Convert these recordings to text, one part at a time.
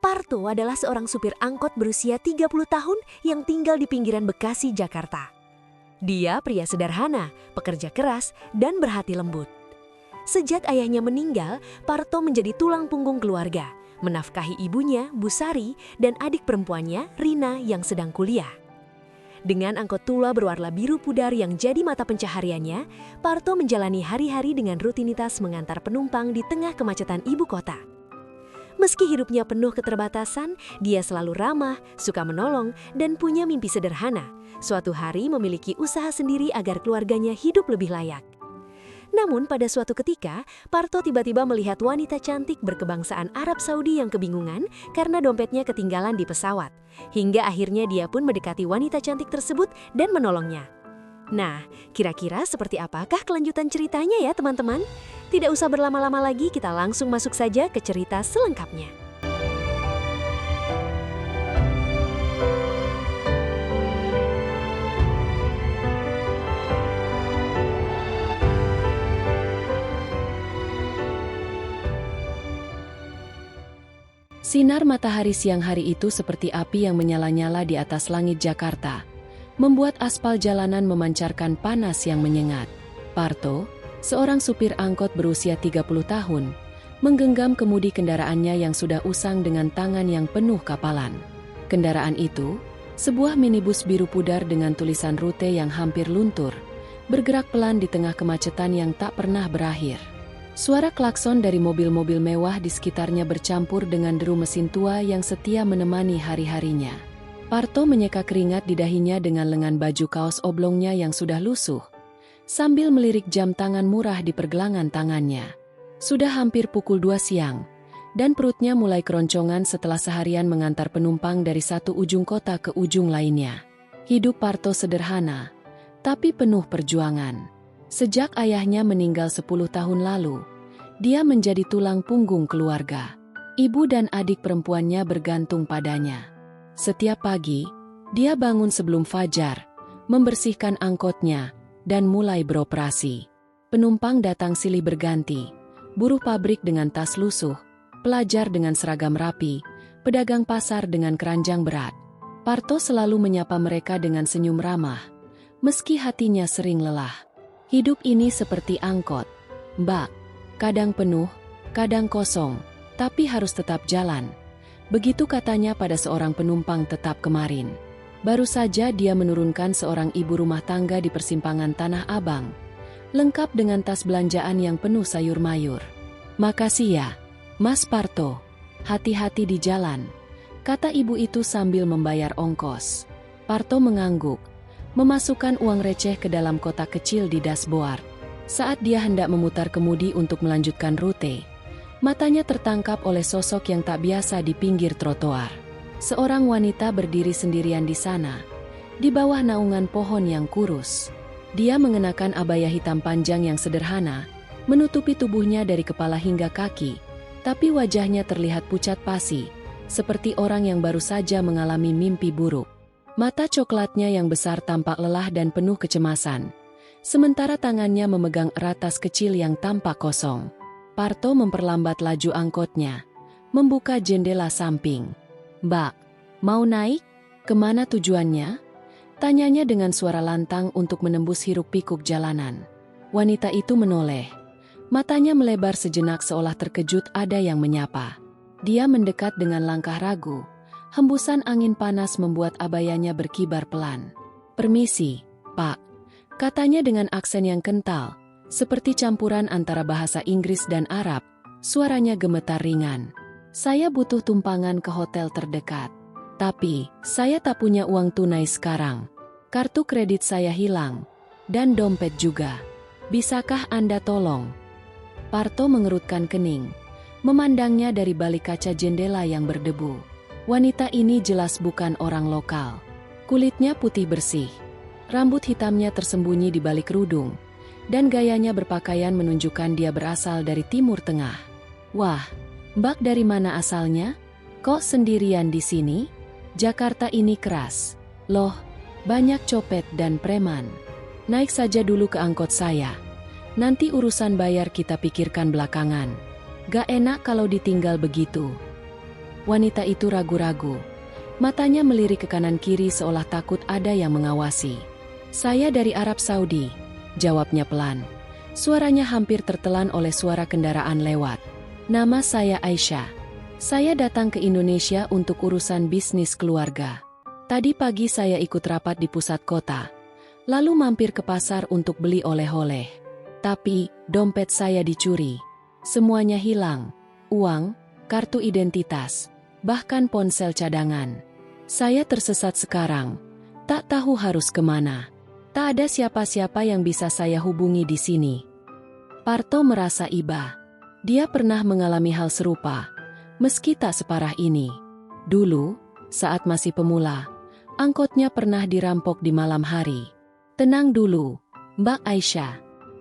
Parto adalah seorang supir angkot berusia 30 tahun yang tinggal di pinggiran Bekasi, Jakarta. Dia pria sederhana, pekerja keras, dan berhati lembut. Sejak ayahnya meninggal, Parto menjadi tulang punggung keluarga, menafkahi ibunya, Bu Sari, dan adik perempuannya, Rina, yang sedang kuliah. Dengan angkot tua berwarna biru pudar yang jadi mata pencahariannya, Parto menjalani hari-hari dengan rutinitas mengantar penumpang di tengah kemacetan ibu kota. Meski hidupnya penuh keterbatasan, dia selalu ramah, suka menolong, dan punya mimpi sederhana. Suatu hari memiliki usaha sendiri agar keluarganya hidup lebih layak. Namun pada suatu ketika, Parto tiba-tiba melihat wanita cantik berkebangsaan Arab Saudi yang kebingungan karena dompetnya ketinggalan di pesawat. Hingga akhirnya dia pun mendekati wanita cantik tersebut dan menolongnya. Nah, kira-kira seperti apakah kelanjutan ceritanya ya teman-teman? Tidak usah berlama-lama lagi, kita langsung masuk saja ke cerita selengkapnya. Sinar matahari siang hari itu seperti api yang menyala-nyala di atas langit Jakarta, membuat aspal jalanan memancarkan panas yang menyengat. Parto, seorang supir angkot berusia 30 tahun, menggenggam kemudi kendaraannya yang sudah usang dengan tangan yang penuh kapalan. Kendaraan itu, sebuah minibus biru pudar dengan tulisan rute yang hampir luntur, bergerak pelan di tengah kemacetan yang tak pernah berakhir. Suara klakson dari mobil-mobil mewah di sekitarnya bercampur dengan deru mesin tua yang setia menemani hari-harinya. Parto menyeka keringat di dahinya dengan lengan baju kaos oblongnya yang sudah lusuh, sambil melirik jam tangan murah di pergelangan tangannya. Sudah hampir pukul 2 siang, dan perutnya mulai keroncongan setelah seharian mengantar penumpang dari satu ujung kota ke ujung lainnya. Hidup Parto sederhana, tapi penuh perjuangan. Sejak ayahnya meninggal 10 tahun lalu, dia menjadi tulang punggung keluarga. Ibu dan adik perempuannya bergantung padanya. Setiap pagi, dia bangun sebelum fajar, membersihkan angkotnya, dan mulai beroperasi. Penumpang datang silih berganti, buruh pabrik dengan tas lusuh, pelajar dengan seragam rapi, pedagang pasar dengan keranjang berat. Parto selalu menyapa mereka dengan senyum ramah, meski hatinya sering lelah. Hidup ini seperti angkot, Mbak. Kadang penuh, kadang kosong, tapi harus tetap jalan. Begitu katanya pada seorang penumpang tetap kemarin. Baru saja dia menurunkan seorang ibu rumah tangga di persimpangan Tanah Abang, lengkap dengan tas belanjaan yang penuh sayur mayur. "Makasih ya, Mas Parto. Hati-hati di jalan," kata ibu itu sambil membayar ongkos. Parto mengangguk, memasukkan uang receh ke dalam kotak kecil di dashboard. Saat dia hendak memutar kemudi untuk melanjutkan rute, matanya tertangkap oleh sosok yang tak biasa di pinggir trotoar. Seorang wanita berdiri sendirian di sana, di bawah naungan pohon yang kurus. Dia mengenakan abaya hitam panjang yang sederhana, menutupi tubuhnya dari kepala hingga kaki, tapi wajahnya terlihat pucat pasi, seperti orang yang baru saja mengalami mimpi buruk. Mata coklatnya yang besar tampak lelah dan penuh kecemasan, sementara tangannya memegang erat tas kecil yang tampak kosong. Parto memperlambat laju angkotnya, membuka jendela samping. "Mbak, mau naik? Kemana tujuannya?" tanyanya dengan suara lantang untuk menembus hiruk-pikuk jalanan. Wanita itu menoleh. Matanya melebar sejenak seolah terkejut ada yang menyapa. Dia mendekat dengan langkah ragu. Hembusan angin panas membuat abayanya berkibar pelan. "Permisi, Pak," katanya dengan aksen yang kental, seperti campuran antara bahasa Inggris dan Arab. Suaranya gemetar ringan. "Saya butuh tumpangan ke hotel terdekat. Tapi, saya tak punya uang tunai sekarang. Kartu kredit saya hilang. Dan dompet juga. Bisakah Anda tolong?" Parto mengerutkan kening, memandangnya dari balik kaca jendela yang berdebu. Wanita ini jelas bukan orang lokal. Kulitnya putih bersih, rambut hitamnya tersembunyi di balik kerudung, dan gayanya berpakaian menunjukkan dia berasal dari Timur Tengah. "Wah, Mbak dari mana asalnya? Kok sendirian di sini? Jakarta ini keras. Loh, banyak copet dan preman. Naik saja dulu ke angkot saya. Nanti urusan bayar kita pikirkan belakangan. Gak enak kalau ditinggal begitu." Wanita itu ragu-ragu. Matanya melirik ke kanan kiri seolah takut ada yang mengawasi. "Saya dari Arab Saudi," jawabnya pelan. Suaranya hampir tertelan oleh suara kendaraan lewat. "Nama saya Aisyah. Saya datang ke Indonesia untuk urusan bisnis keluarga. Tadi pagi saya ikut rapat di pusat kota, lalu mampir ke pasar untuk beli oleh-oleh. Tapi, dompet saya dicuri. Semuanya hilang. Uang, kartu identitas, bahkan ponsel cadangan. Saya tersesat sekarang. Tak tahu harus kemana. Tak ada siapa-siapa yang bisa saya hubungi di sini." Parto merasa iba. Dia pernah mengalami hal serupa, meski tak separah ini. Dulu, saat masih pemula, angkotnya pernah dirampok di malam hari. "Tenang dulu, Mbak Aisyah.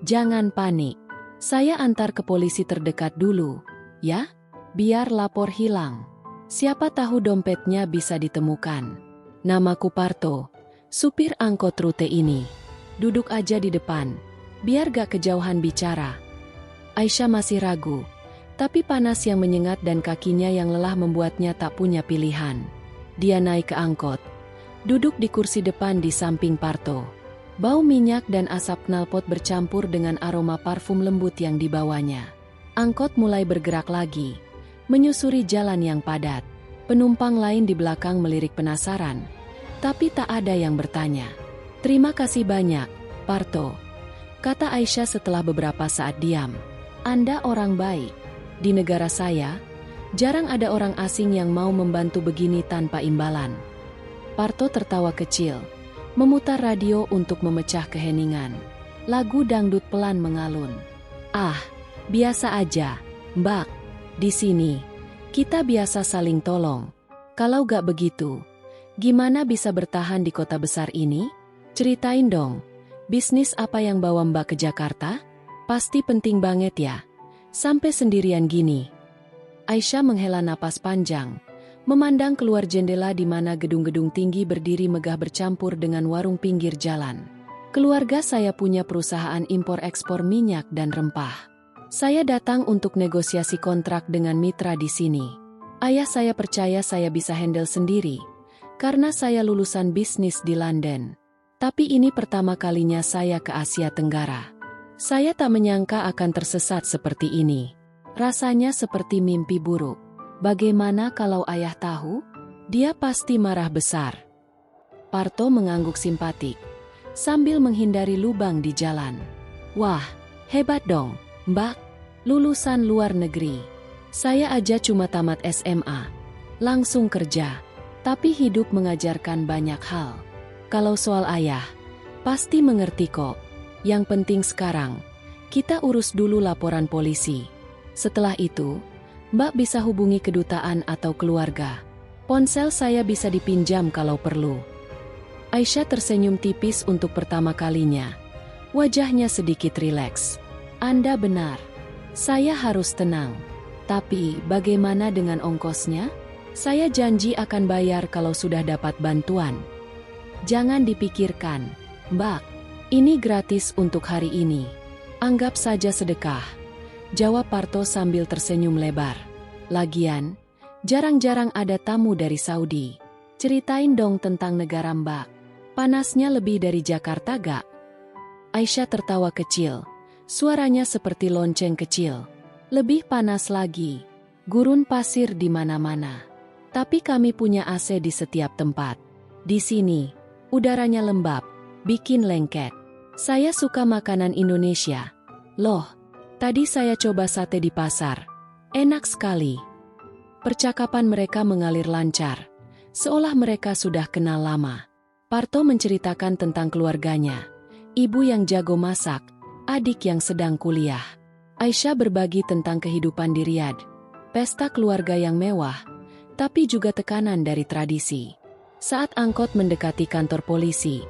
Jangan panik. Saya antar ke polisi terdekat dulu, ya? Biar lapor hilang. Siapa tahu dompetnya bisa ditemukan. Namaku Parto, supir angkot rute ini. Duduk aja di depan, biar gak kejauhan bicara." Aisyah masih ragu, tapi panas yang menyengat dan kakinya yang lelah membuatnya tak punya pilihan. Dia naik ke angkot, duduk di kursi depan di samping Parto. Bau minyak dan asap knalpot bercampur dengan aroma parfum lembut yang dibawanya. Angkot mulai bergerak lagi, menyusuri jalan yang padat. Penumpang lain di belakang melirik penasaran, tapi tak ada yang bertanya. "Terima kasih banyak, Parto," kata Aisyah setelah beberapa saat diam. "Anda orang baik. Di negara saya, jarang ada orang asing yang mau membantu begini tanpa imbalan." Parto tertawa kecil, memutar radio untuk memecah keheningan. Lagu dangdut pelan mengalun. "Ah, biasa aja, Mbak. Di sini, kita biasa saling tolong. Kalau gak begitu, gimana bisa bertahan di kota besar ini? Ceritain dong, bisnis apa yang bawa Mbak ke Jakarta? Pasti penting banget ya, sampai sendirian gini." Aisyah menghela napas panjang, memandang keluar jendela di mana gedung-gedung tinggi berdiri megah bercampur dengan warung pinggir jalan. "Keluarga saya punya perusahaan impor-ekspor minyak dan rempah. Saya datang untuk negosiasi kontrak dengan mitra di sini. Ayah saya percaya saya bisa handle sendiri, karena saya lulusan bisnis di London. Tapi ini pertama kalinya saya ke Asia Tenggara. Saya tak menyangka akan tersesat seperti ini. Rasanya seperti mimpi buruk. Bagaimana kalau ayah tahu? Dia pasti marah besar." Parto mengangguk simpatik, sambil menghindari lubang di jalan. "Wah, hebat dong, Mbak. Lulusan luar negeri. Saya aja cuma tamat SMA. Langsung kerja. Tapi hidup mengajarkan banyak hal. Kalau soal ayah, pasti mengerti kok. Yang penting sekarang, kita urus dulu laporan polisi. Setelah itu, Mbak bisa hubungi kedutaan atau keluarga. Ponsel saya bisa dipinjam kalau perlu." Aisyah tersenyum tipis untuk pertama kalinya. Wajahnya sedikit rileks. "Anda benar. Saya harus tenang. Tapi bagaimana dengan ongkosnya? Saya janji akan bayar kalau sudah dapat bantuan." "Jangan dipikirkan, Mbak. Ini gratis untuk hari ini. Anggap saja sedekah," jawab Parto sambil tersenyum lebar. "Lagian, jarang-jarang ada tamu dari Saudi. Ceritain dong tentang negara Mbak. Panasnya lebih dari Jakarta gak?" Aisyah tertawa kecil, suaranya seperti lonceng kecil. "Lebih panas lagi. Gurun pasir di mana-mana. Tapi kami punya AC di setiap tempat. Di sini, udaranya lembab, bikin lengket. Saya suka makanan Indonesia. Loh, tadi saya coba sate di pasar. Enak sekali." Percakapan mereka mengalir lancar, seolah mereka sudah kenal lama. Parto menceritakan tentang keluarganya, ibu yang jago masak, adik yang sedang kuliah. Aisyah berbagi tentang kehidupan di Riyadh, pesta keluarga yang mewah, tapi juga tekanan dari tradisi. Saat angkot mendekati kantor polisi,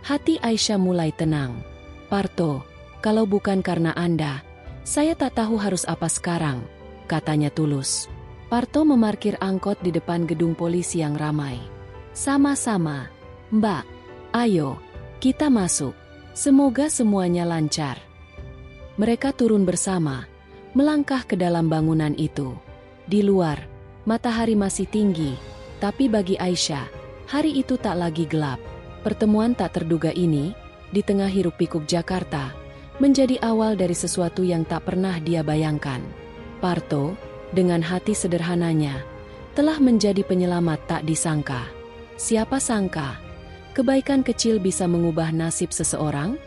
hati Aisyah mulai tenang. "Parto, kalau bukan karena Anda, saya tak tahu harus apa sekarang," katanya tulus. Parto memarkir angkot di depan gedung polisi yang ramai. "Sama-sama, Mbak. Ayo, kita masuk. Semoga semuanya lancar." Mereka turun bersama, melangkah ke dalam bangunan itu. Di luar, Matahari masih tinggi, tapi bagi Aisyah, hari itu tak lagi gelap. Pertemuan tak terduga ini, di tengah hiruk-pikuk Jakarta, menjadi awal dari sesuatu yang tak pernah dia bayangkan. Parto, dengan hati sederhananya, telah menjadi penyelamat tak disangka. Siapa sangka, kebaikan kecil bisa mengubah nasib seseorang?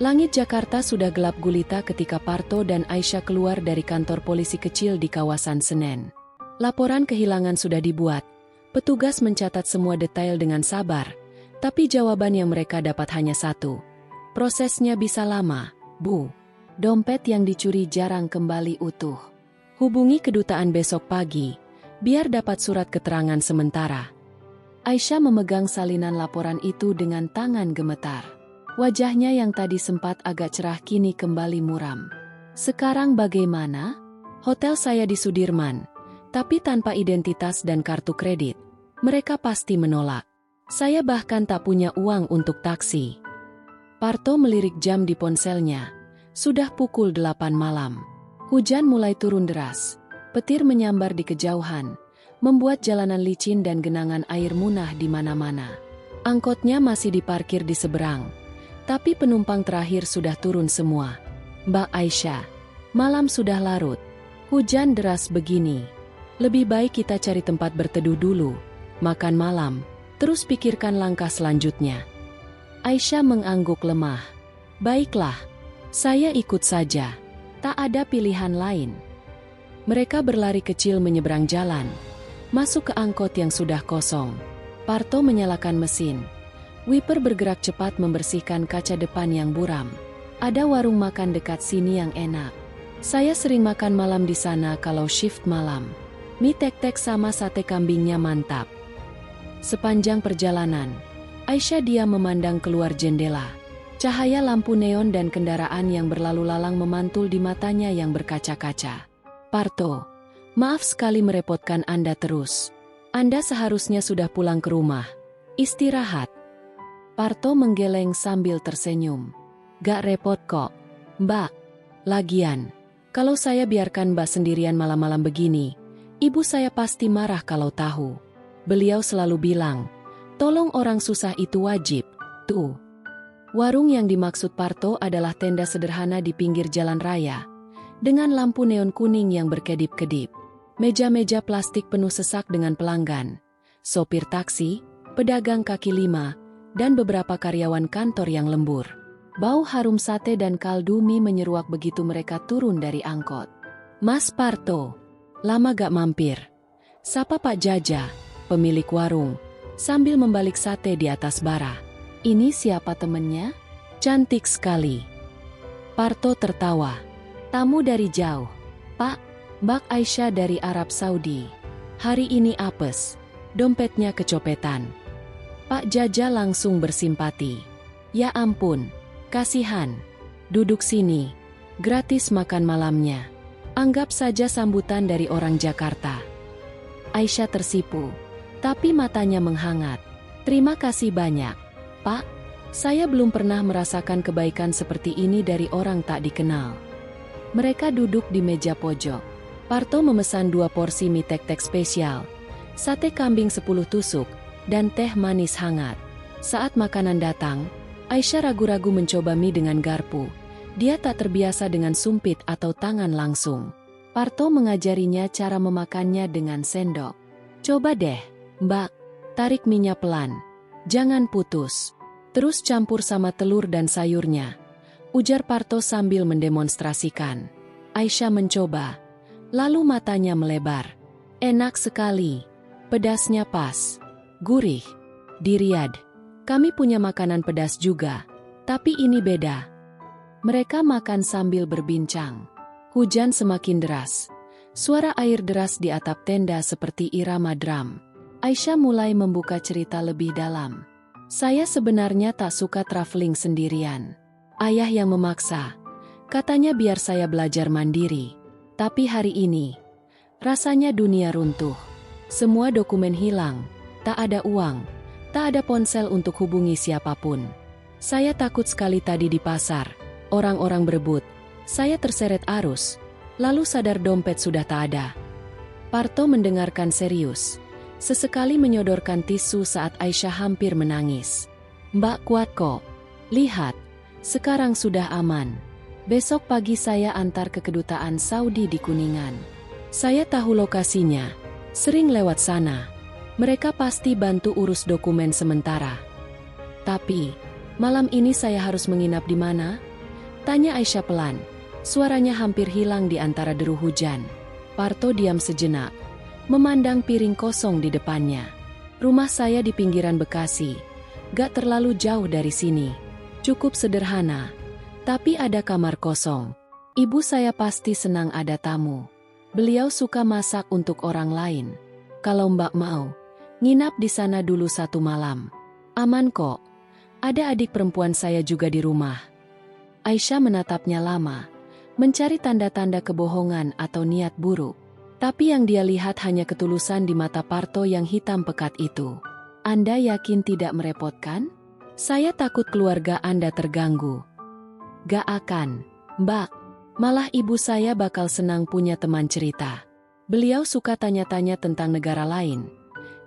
Langit Jakarta sudah gelap gulita ketika Parto dan Aisyah keluar dari kantor polisi kecil di kawasan Senen. Laporan kehilangan sudah dibuat. Petugas mencatat semua detail dengan sabar, tapi jawaban yang mereka dapat hanya satu. Prosesnya bisa lama, Bu. Dompet yang dicuri jarang kembali utuh. Hubungi kedutaan besok pagi, biar dapat surat keterangan sementara. Aisyah memegang salinan laporan itu dengan tangan gemetar. Wajahnya yang tadi sempat agak cerah kini kembali muram. Sekarang bagaimana? Hotel saya di Sudirman, tapi tanpa identitas dan kartu kredit. Mereka pasti menolak. Saya bahkan tak punya uang untuk taksi. Parto melirik jam di ponselnya. Sudah pukul 8 malam. Hujan mulai turun deras. Petir menyambar di kejauhan, membuat jalanan licin dan genangan air munah di mana-mana. Angkotnya masih diparkir di seberang, tapi penumpang terakhir sudah turun semua. Mbak Aisyah, malam sudah larut. Hujan deras begini. Lebih baik kita cari tempat berteduh dulu, makan malam, terus pikirkan langkah selanjutnya. Aisyah mengangguk lemah. Baiklah, saya ikut saja. Tak ada pilihan lain. Mereka berlari kecil menyeberang jalan, masuk ke angkot yang sudah kosong. Parto menyalakan mesin. Wiper bergerak cepat membersihkan kaca depan yang buram. Ada warung makan dekat sini yang enak. Saya sering makan malam di sana kalau shift malam. Mie tek-tek sama sate kambingnya mantap. Sepanjang perjalanan, Aisyah diam memandang keluar jendela. Cahaya lampu neon dan kendaraan yang berlalu lalang memantul di matanya yang berkaca-kaca. Parto, maaf sekali merepotkan Anda terus. Anda seharusnya sudah pulang ke rumah. Istirahat. Parto menggeleng sambil tersenyum. Gak repot kok, Mbak. Lagian, kalau saya biarkan Mbak sendirian malam-malam begini, ibu saya pasti marah kalau tahu. Beliau selalu bilang, tolong orang susah itu wajib. Tuh. Warung yang dimaksud Parto adalah tenda sederhana di pinggir jalan raya, dengan lampu neon kuning yang berkedip-kedip. Meja-meja plastik penuh sesak dengan pelanggan, sopir taksi, pedagang kaki lima, dan beberapa karyawan kantor yang lembur. Bau harum sate dan kaldu mie menyeruak begitu mereka turun dari angkot. Mas Parto, lama gak mampir. Sapa Pak Jaja, pemilik warung, sambil membalik sate di atas bara. Ini siapa temennya? Cantik sekali. Parto tertawa. Tamu dari jauh. Pak, Mbak Aisyah dari Arab Saudi. Hari ini apes. Dompetnya kecopetan. Pak Jaja langsung bersimpati. Ya ampun, kasihan. Duduk sini. Gratis makan malamnya. Anggap saja sambutan dari orang Jakarta. Aisyah tersipu, tapi matanya menghangat. Terima kasih banyak. Pak, saya belum pernah merasakan kebaikan seperti ini dari orang tak dikenal. Mereka duduk di meja pojok. Parto memesan 2 porsi mie tek-tek spesial, sate kambing 10 tusuk, dan teh manis hangat. Saat makanan datang, Aisyah ragu-ragu mencoba mie dengan garpu. Dia tak terbiasa dengan sumpit atau tangan langsung. Parto mengajarinya cara memakannya dengan sendok. Coba deh, Mbak, tarik minyak pelan. Jangan putus. Terus campur sama telur dan sayurnya, ujar Parto sambil mendemonstrasikan. Aisyah mencoba, lalu matanya melebar. Enak sekali. Pedasnya pas. Gurih. Di Riyadh, kami punya makanan pedas juga. Tapi ini beda. Mereka makan sambil berbincang. Hujan semakin deras. Suara air deras di atap tenda seperti irama drum. Aisyah mulai membuka cerita lebih dalam. Saya sebenarnya tak suka traveling sendirian. Ayah yang memaksa. Katanya biar saya belajar mandiri. Tapi hari ini, rasanya dunia runtuh. Semua dokumen hilang. Tak ada uang. Tak ada ponsel untuk hubungi siapapun. Saya takut sekali tadi di pasar. Orang-orang berebut. Saya terseret arus. Lalu sadar dompet sudah tak ada. Parto mendengarkan serius. Sesekali menyodorkan tisu saat Aisyah hampir menangis. Mbak kuat kok. Lihat, sekarang sudah aman. Besok pagi saya antar ke kedutaan Saudi di Kuningan. Saya tahu lokasinya. Sering lewat sana. Mereka pasti bantu urus dokumen sementara. Tapi, malam ini saya harus menginap di mana? Tanya Aisyah pelan. Suaranya hampir hilang di antara deru hujan. Parto diam sejenak, memandang piring kosong di depannya. Rumah saya di pinggiran Bekasi. Gak terlalu jauh dari sini. Cukup sederhana. Tapi ada kamar kosong. Ibu saya pasti senang ada tamu. Beliau suka masak untuk orang lain. Kalau Mbak mau, nginap di sana dulu 1 malam. Aman kok. Ada adik perempuan saya juga di rumah. Aisyah menatapnya lama, mencari tanda-tanda kebohongan atau niat buruk. Tapi yang dia lihat hanya ketulusan di mata Parto yang hitam pekat itu. Anda yakin tidak merepotkan? Saya takut keluarga Anda terganggu. Gak akan, Mbak. Malah ibu saya bakal senang punya teman cerita. Beliau suka tanya-tanya tentang negara lain.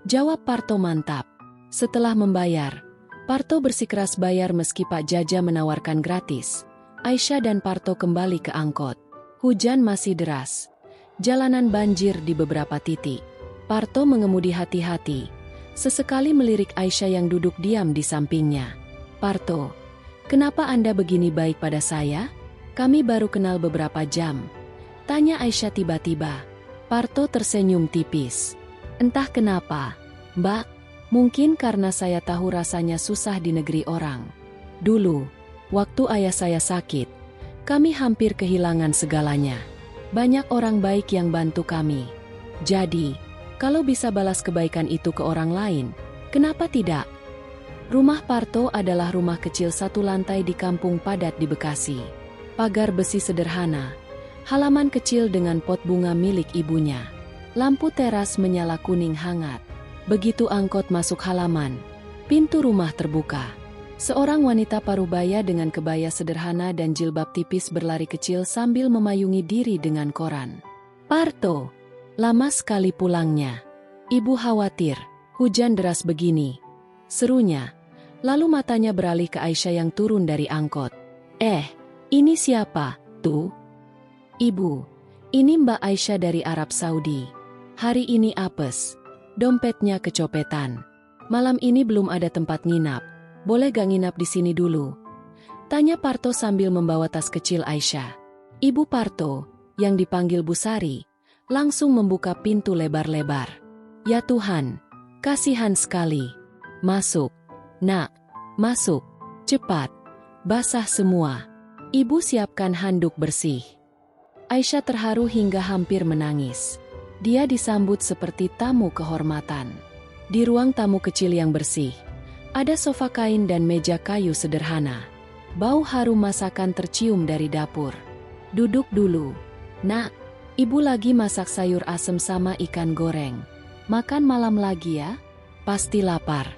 Jawab Parto mantap. Setelah membayar, Parto bersikeras bayar meski Pak Jaja menawarkan gratis. Aisyah dan Parto kembali ke angkot. Hujan masih deras. Jalanan banjir di beberapa titik. Parto mengemudi hati-hati. Sesekali melirik Aisyah yang duduk diam di sampingnya. Parto, kenapa Anda begini baik pada saya? Kami baru kenal beberapa jam. Tanya Aisyah tiba-tiba. Parto tersenyum tipis. Entah kenapa, Mbak, mungkin karena saya tahu rasanya susah di negeri orang. Dulu, waktu ayah saya sakit, kami hampir kehilangan segalanya. Banyak orang baik yang bantu kami. Jadi, kalau bisa balas kebaikan itu ke orang lain, kenapa tidak? Rumah Parto adalah rumah kecil 1 lantai di kampung padat di Bekasi. Pagar besi sederhana, halaman kecil dengan pot bunga milik ibunya. Lampu teras menyala kuning hangat. Begitu angkot masuk halaman, pintu rumah terbuka. Seorang wanita parubaya dengan kebaya sederhana dan jilbab tipis berlari kecil sambil memayungi diri dengan koran. Parto, lama sekali pulangnya. Ibu khawatir, hujan deras begini. Serunya, lalu matanya beralih ke Aisyah yang turun dari angkot. Ini siapa, tuh? Ibu, ini Mbak Aisyah dari Arab Saudi. Hari ini apes, dompetnya kecopetan. Malam ini belum ada tempat nginap. Boleh gak nginap di sini dulu? Tanya Parto sambil membawa tas kecil Aisyah. Ibu Parto, yang dipanggil Bu Sari, langsung membuka pintu lebar-lebar. Ya Tuhan, kasihan sekali. Masuk, nak, masuk, cepat, basah semua. Ibu siapkan handuk bersih. Aisyah terharu hingga hampir menangis. Dia disambut seperti tamu kehormatan. Di ruang tamu kecil yang bersih, ada sofa kain dan meja kayu sederhana. Bau harum masakan tercium dari dapur. Duduk dulu. Nak, ibu lagi masak sayur asem sama ikan goreng. Makan malam lagi ya? Pasti lapar.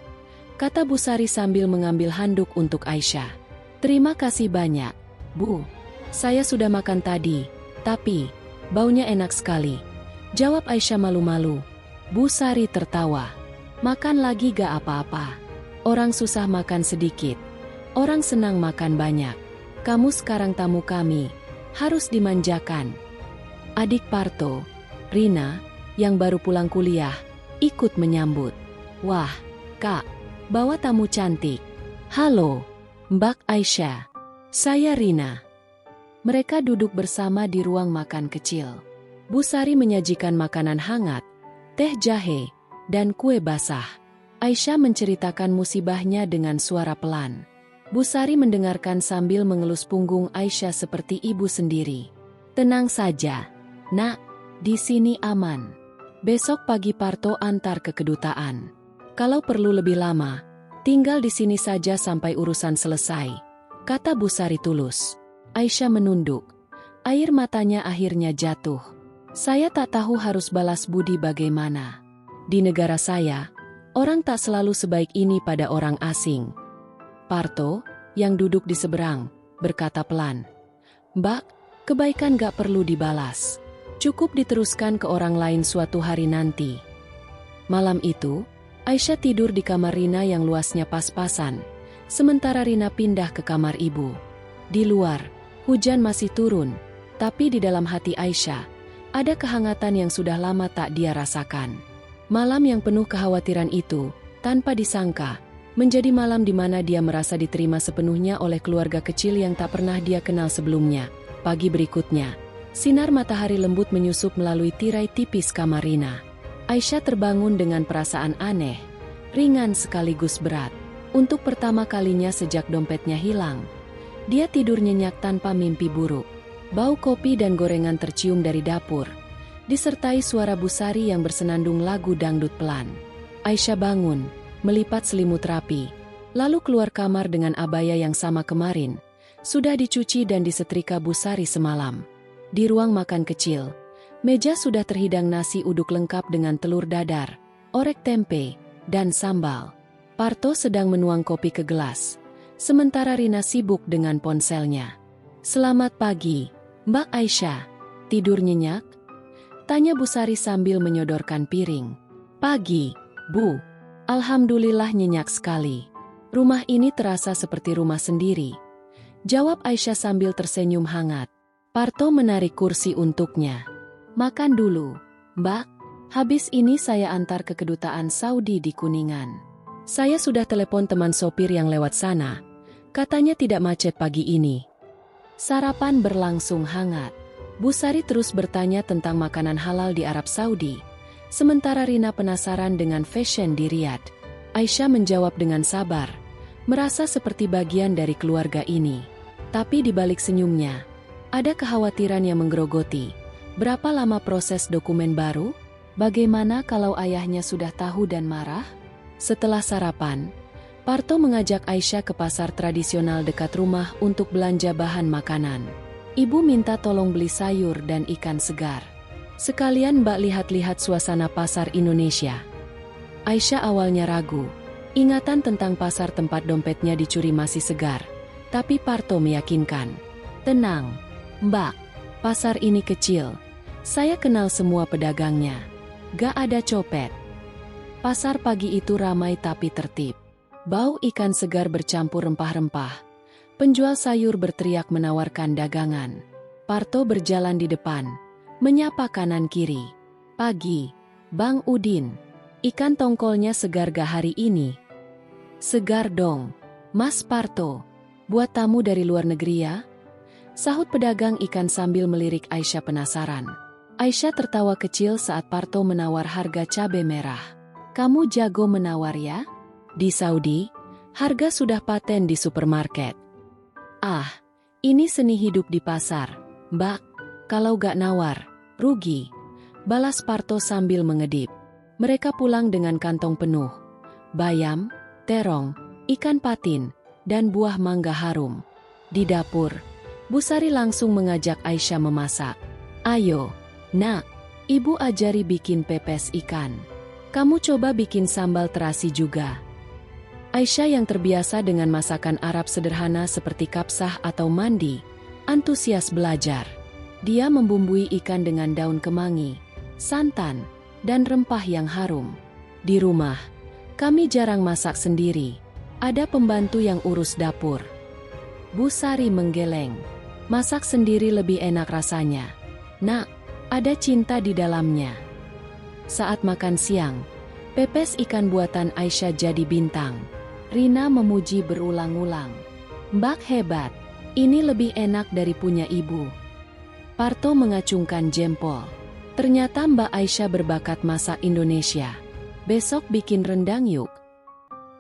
Kata Bu Sari sambil mengambil handuk untuk Aisyah. Terima kasih banyak, Bu. Saya sudah makan tadi, tapi baunya enak sekali. Jawab Aisyah malu-malu. Bu Sari tertawa. Makan lagi gak apa-apa. Orang susah makan sedikit. Orang senang makan banyak. Kamu sekarang tamu kami. Harus dimanjakan. Adik Parto, Rina, yang baru pulang kuliah, ikut menyambut. Wah, Kak, bawa tamu cantik. Halo, Mbak Aisyah. Saya Rina. Mereka duduk bersama di ruang makan kecil. Bu Sari menyajikan makanan hangat, teh jahe, dan kue basah. Aisyah menceritakan musibahnya dengan suara pelan. Bu Sari mendengarkan sambil mengelus punggung Aisyah seperti ibu sendiri. Tenang saja, nak, di sini aman. Besok pagi Parto antar ke kedutaan. Kalau perlu lebih lama, tinggal di sini saja sampai urusan selesai, kata Bu Sari tulus. Aisyah menunduk. Air matanya akhirnya jatuh. Saya tak tahu harus balas budi bagaimana. Di negara saya, orang tak selalu sebaik ini pada orang asing. Parto, yang duduk di seberang, berkata pelan. Mbak, kebaikan gak perlu dibalas. Cukup diteruskan ke orang lain suatu hari nanti. Malam itu, Aisyah tidur di kamar Rina yang luasnya pas-pasan, sementara Rina pindah ke kamar ibu. Di luar, hujan masih turun, tapi di dalam hati Aisyah, ada kehangatan yang sudah lama tak dia rasakan. Malam yang penuh kekhawatiran itu, tanpa disangka, menjadi malam di mana dia merasa diterima sepenuhnya oleh keluarga kecil yang tak pernah dia kenal sebelumnya. Pagi berikutnya, sinar matahari lembut menyusup melalui tirai tipis kamar Rina. Aisyah terbangun dengan perasaan aneh, ringan sekaligus berat. Untuk pertama kalinya sejak dompetnya hilang, dia tidur nyenyak tanpa mimpi buruk. Bau kopi dan gorengan tercium dari dapur, disertai suara Bu Sari yang bersenandung lagu dangdut pelan. Aisyah bangun, melipat selimut rapi, lalu keluar kamar dengan abaya yang sama kemarin, sudah dicuci dan disetrika Bu Sari semalam. Di ruang makan kecil, meja sudah terhidang nasi uduk lengkap dengan telur dadar, orek tempe, dan sambal. Parto sedang menuang kopi ke gelas, sementara Rina sibuk dengan ponselnya. "Selamat pagi, Mbak Aisyah. Tidur nyenyak?" tanya Bu Sari sambil menyodorkan piring. "Pagi, Bu. Alhamdulillah nyenyak sekali. Rumah ini terasa seperti rumah sendiri," jawab Aisyah sambil tersenyum hangat. Parto menarik kursi untuknya. "Makan dulu, Mbak. Habis ini saya antar ke kedutaan Saudi di Kuningan. Saya sudah telepon teman sopir yang lewat sana. Katanya tidak macet pagi ini." Sarapan berlangsung hangat. Bu Sari terus bertanya tentang makanan halal di Arab Saudi, sementara Rina penasaran dengan fashion di Riyadh. Aisyah menjawab dengan sabar, merasa seperti bagian dari keluarga ini. Tapi di balik senyumnya, ada kekhawatiran yang menggerogoti. Berapa lama proses dokumen baru? Bagaimana kalau ayahnya sudah tahu dan marah? Setelah sarapan, Parto mengajak Aisyah ke pasar tradisional dekat rumah untuk belanja bahan makanan. Ibu minta tolong beli sayur dan ikan segar. "Sekalian Mbak lihat-lihat suasana pasar Indonesia." Aisyah awalnya ragu. Ingatan tentang pasar tempat dompetnya dicuri masih segar. Tapi Parto meyakinkan, "Tenang, Mbak. Pasar ini kecil. Saya kenal semua pedagangnya. Gak ada copet." Pasar pagi itu ramai tapi tertib. Bau ikan segar bercampur rempah-rempah. Penjual sayur berteriak menawarkan dagangan. Parto berjalan di depan, menyapa kanan kiri. "Pagi, Bang Udin. Ikan tongkolnya segar gak hari ini?" "Segar dong, Mas Parto. Buat tamu dari luar negeri ya?" sahut pedagang ikan sambil melirik Aisyah penasaran. Aisyah tertawa kecil saat Parto menawar harga cabai merah. "Kamu jago menawar ya? Di Saudi, harga sudah paten di supermarket." "Ah, ini seni hidup di pasar, Mbak. Kalau gak nawar, rugi," balas Parto sambil mengedip. Mereka pulang dengan kantong penuh. Bayam, terong, ikan patin, dan buah mangga harum. Di dapur, Bu Sari langsung mengajak Aisyah memasak. "Ayo, Nak, Ibu ajari bikin pepes ikan. Kamu coba bikin sambal terasi juga." Aisyah yang terbiasa dengan masakan Arab sederhana seperti kapsah atau mandi, antusias belajar. Dia membumbui ikan dengan daun kemangi, santan, dan rempah yang harum. "Di rumah, kami jarang masak sendiri. Ada pembantu yang urus dapur." Bu Sari menggeleng. "Masak sendiri lebih enak rasanya, Nak. Ada cinta di dalamnya." Saat makan siang, pepes ikan buatan Aisyah jadi bintang. Rina memuji berulang-ulang, "Mbak hebat, ini lebih enak dari punya ibu." Parto mengacungkan jempol. "Ternyata Mbak Aisyah berbakat masak Indonesia. Besok bikin rendang yuk."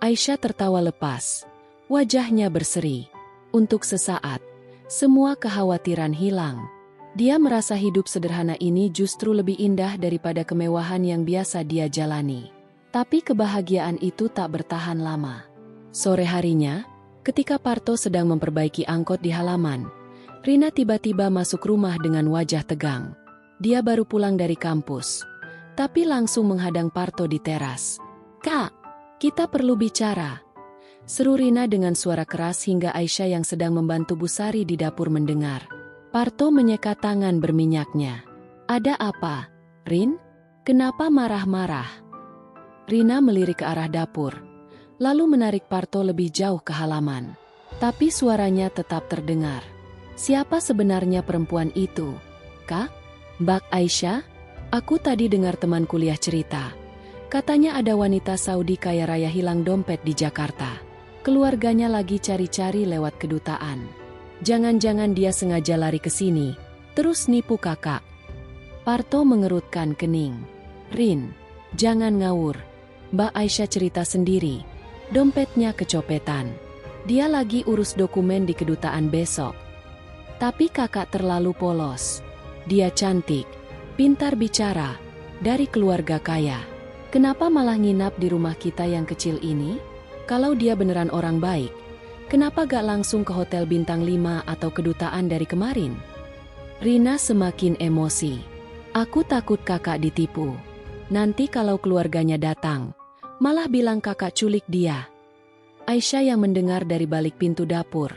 Aisyah tertawa lepas. Wajahnya berseri. Untuk sesaat, semua kekhawatiran hilang. Dia merasa hidup sederhana ini justru lebih indah daripada kemewahan yang biasa dia jalani. Tapi kebahagiaan itu tak bertahan lama. Sore harinya, ketika Parto sedang memperbaiki angkot di halaman, Rina tiba-tiba masuk rumah dengan wajah tegang. Dia baru pulang dari kampus, tapi langsung menghadang Parto di teras. "Kak, kita perlu bicara," seru Rina dengan suara keras hingga Aisyah yang sedang membantu Bu Sari di dapur mendengar. Parto menyeka tangan berminyaknya. Ada apa, Rin? Kenapa marah-marah? Rina melirik ke arah dapur, lalu menarik Parto lebih jauh ke halaman. Tapi suaranya tetap terdengar. Siapa sebenarnya perempuan itu? Kak? Mbak Aisyah? Aku tadi dengar teman kuliah cerita. Katanya ada wanita Saudi kaya raya hilang dompet di Jakarta. Keluarganya lagi cari-cari lewat kedutaan. Jangan-jangan dia sengaja lari ke sini, terus nipu kakak. Parto mengerutkan kening. Rin, jangan ngawur. Mbak Aisyah cerita sendiri. Dompetnya kecopetan. Dia lagi urus dokumen di kedutaan besok. Tapi kakak terlalu polos. Dia cantik, pintar bicara, dari keluarga kaya. Kenapa malah nginap di rumah kita yang kecil ini? Kalau dia beneran orang baik, kenapa gak langsung ke hotel bintang 5 atau kedutaan dari kemarin? Rina semakin emosi. Aku takut kakak ditipu. Nanti kalau keluarganya datang, malah bilang kakak culik dia. Aisyah yang mendengar dari balik pintu dapur,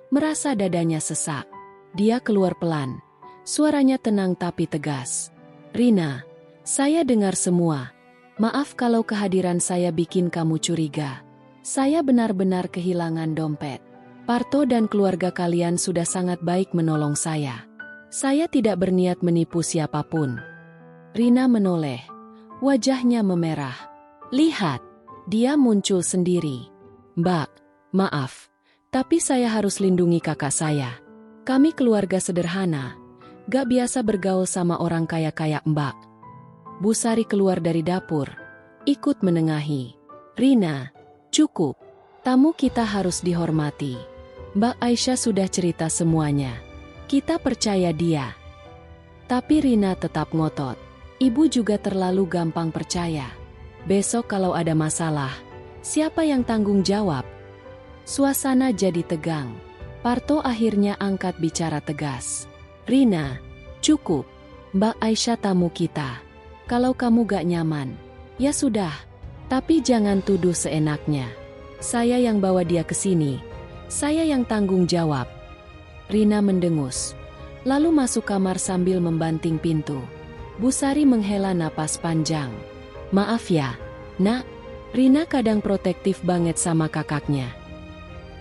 merasa dadanya sesak. Dia keluar pelan. Suaranya tenang tapi tegas. Rina, saya dengar semua. Maaf kalau kehadiran saya bikin kamu curiga. Saya benar-benar kehilangan dompet. Parto dan keluarga kalian sudah sangat baik menolong saya. Saya tidak berniat menipu siapapun. Rina menoleh. Wajahnya memerah. Lihat, dia muncul sendiri. Mbak, maaf, tapi saya harus lindungi kakak saya. Kami keluarga sederhana, gak biasa bergaul sama orang kaya-kaya Mbak. Bu Sari keluar dari dapur, ikut menengahi. Rina, cukup. Tamu kita harus dihormati. Mbak Aisyah sudah cerita semuanya. Kita percaya dia. Tapi Rina tetap ngotot. Ibu juga terlalu gampang percaya. Besok kalau ada masalah, siapa yang tanggung jawab? Suasana jadi tegang. Parto akhirnya angkat bicara tegas. Rina, cukup. Mbak Aisyah tamu kita. Kalau kamu gak nyaman, ya sudah. Tapi jangan tuduh seenaknya. Saya yang bawa dia ke sini. Saya yang tanggung jawab. Rina mendengus. Lalu masuk kamar sambil membanting pintu. Bu Sari menghela napas panjang. Maaf ya, Nak. Rina kadang protektif banget sama kakaknya.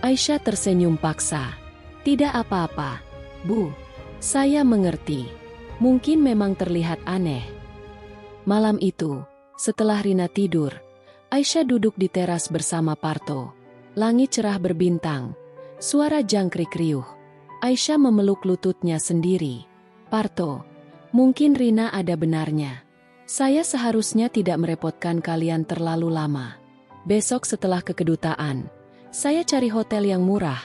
Aisyah tersenyum paksa. Tidak apa-apa, Bu. Saya mengerti. Mungkin memang terlihat aneh. Malam itu, setelah Rina tidur, Aisyah duduk di teras bersama Parto. Langit cerah berbintang, suara jangkrik riuh. Aisyah memeluk lututnya sendiri. Parto, mungkin Rina ada benarnya. Saya seharusnya tidak merepotkan kalian terlalu lama. Besok setelah ke kedutaan, saya cari hotel yang murah.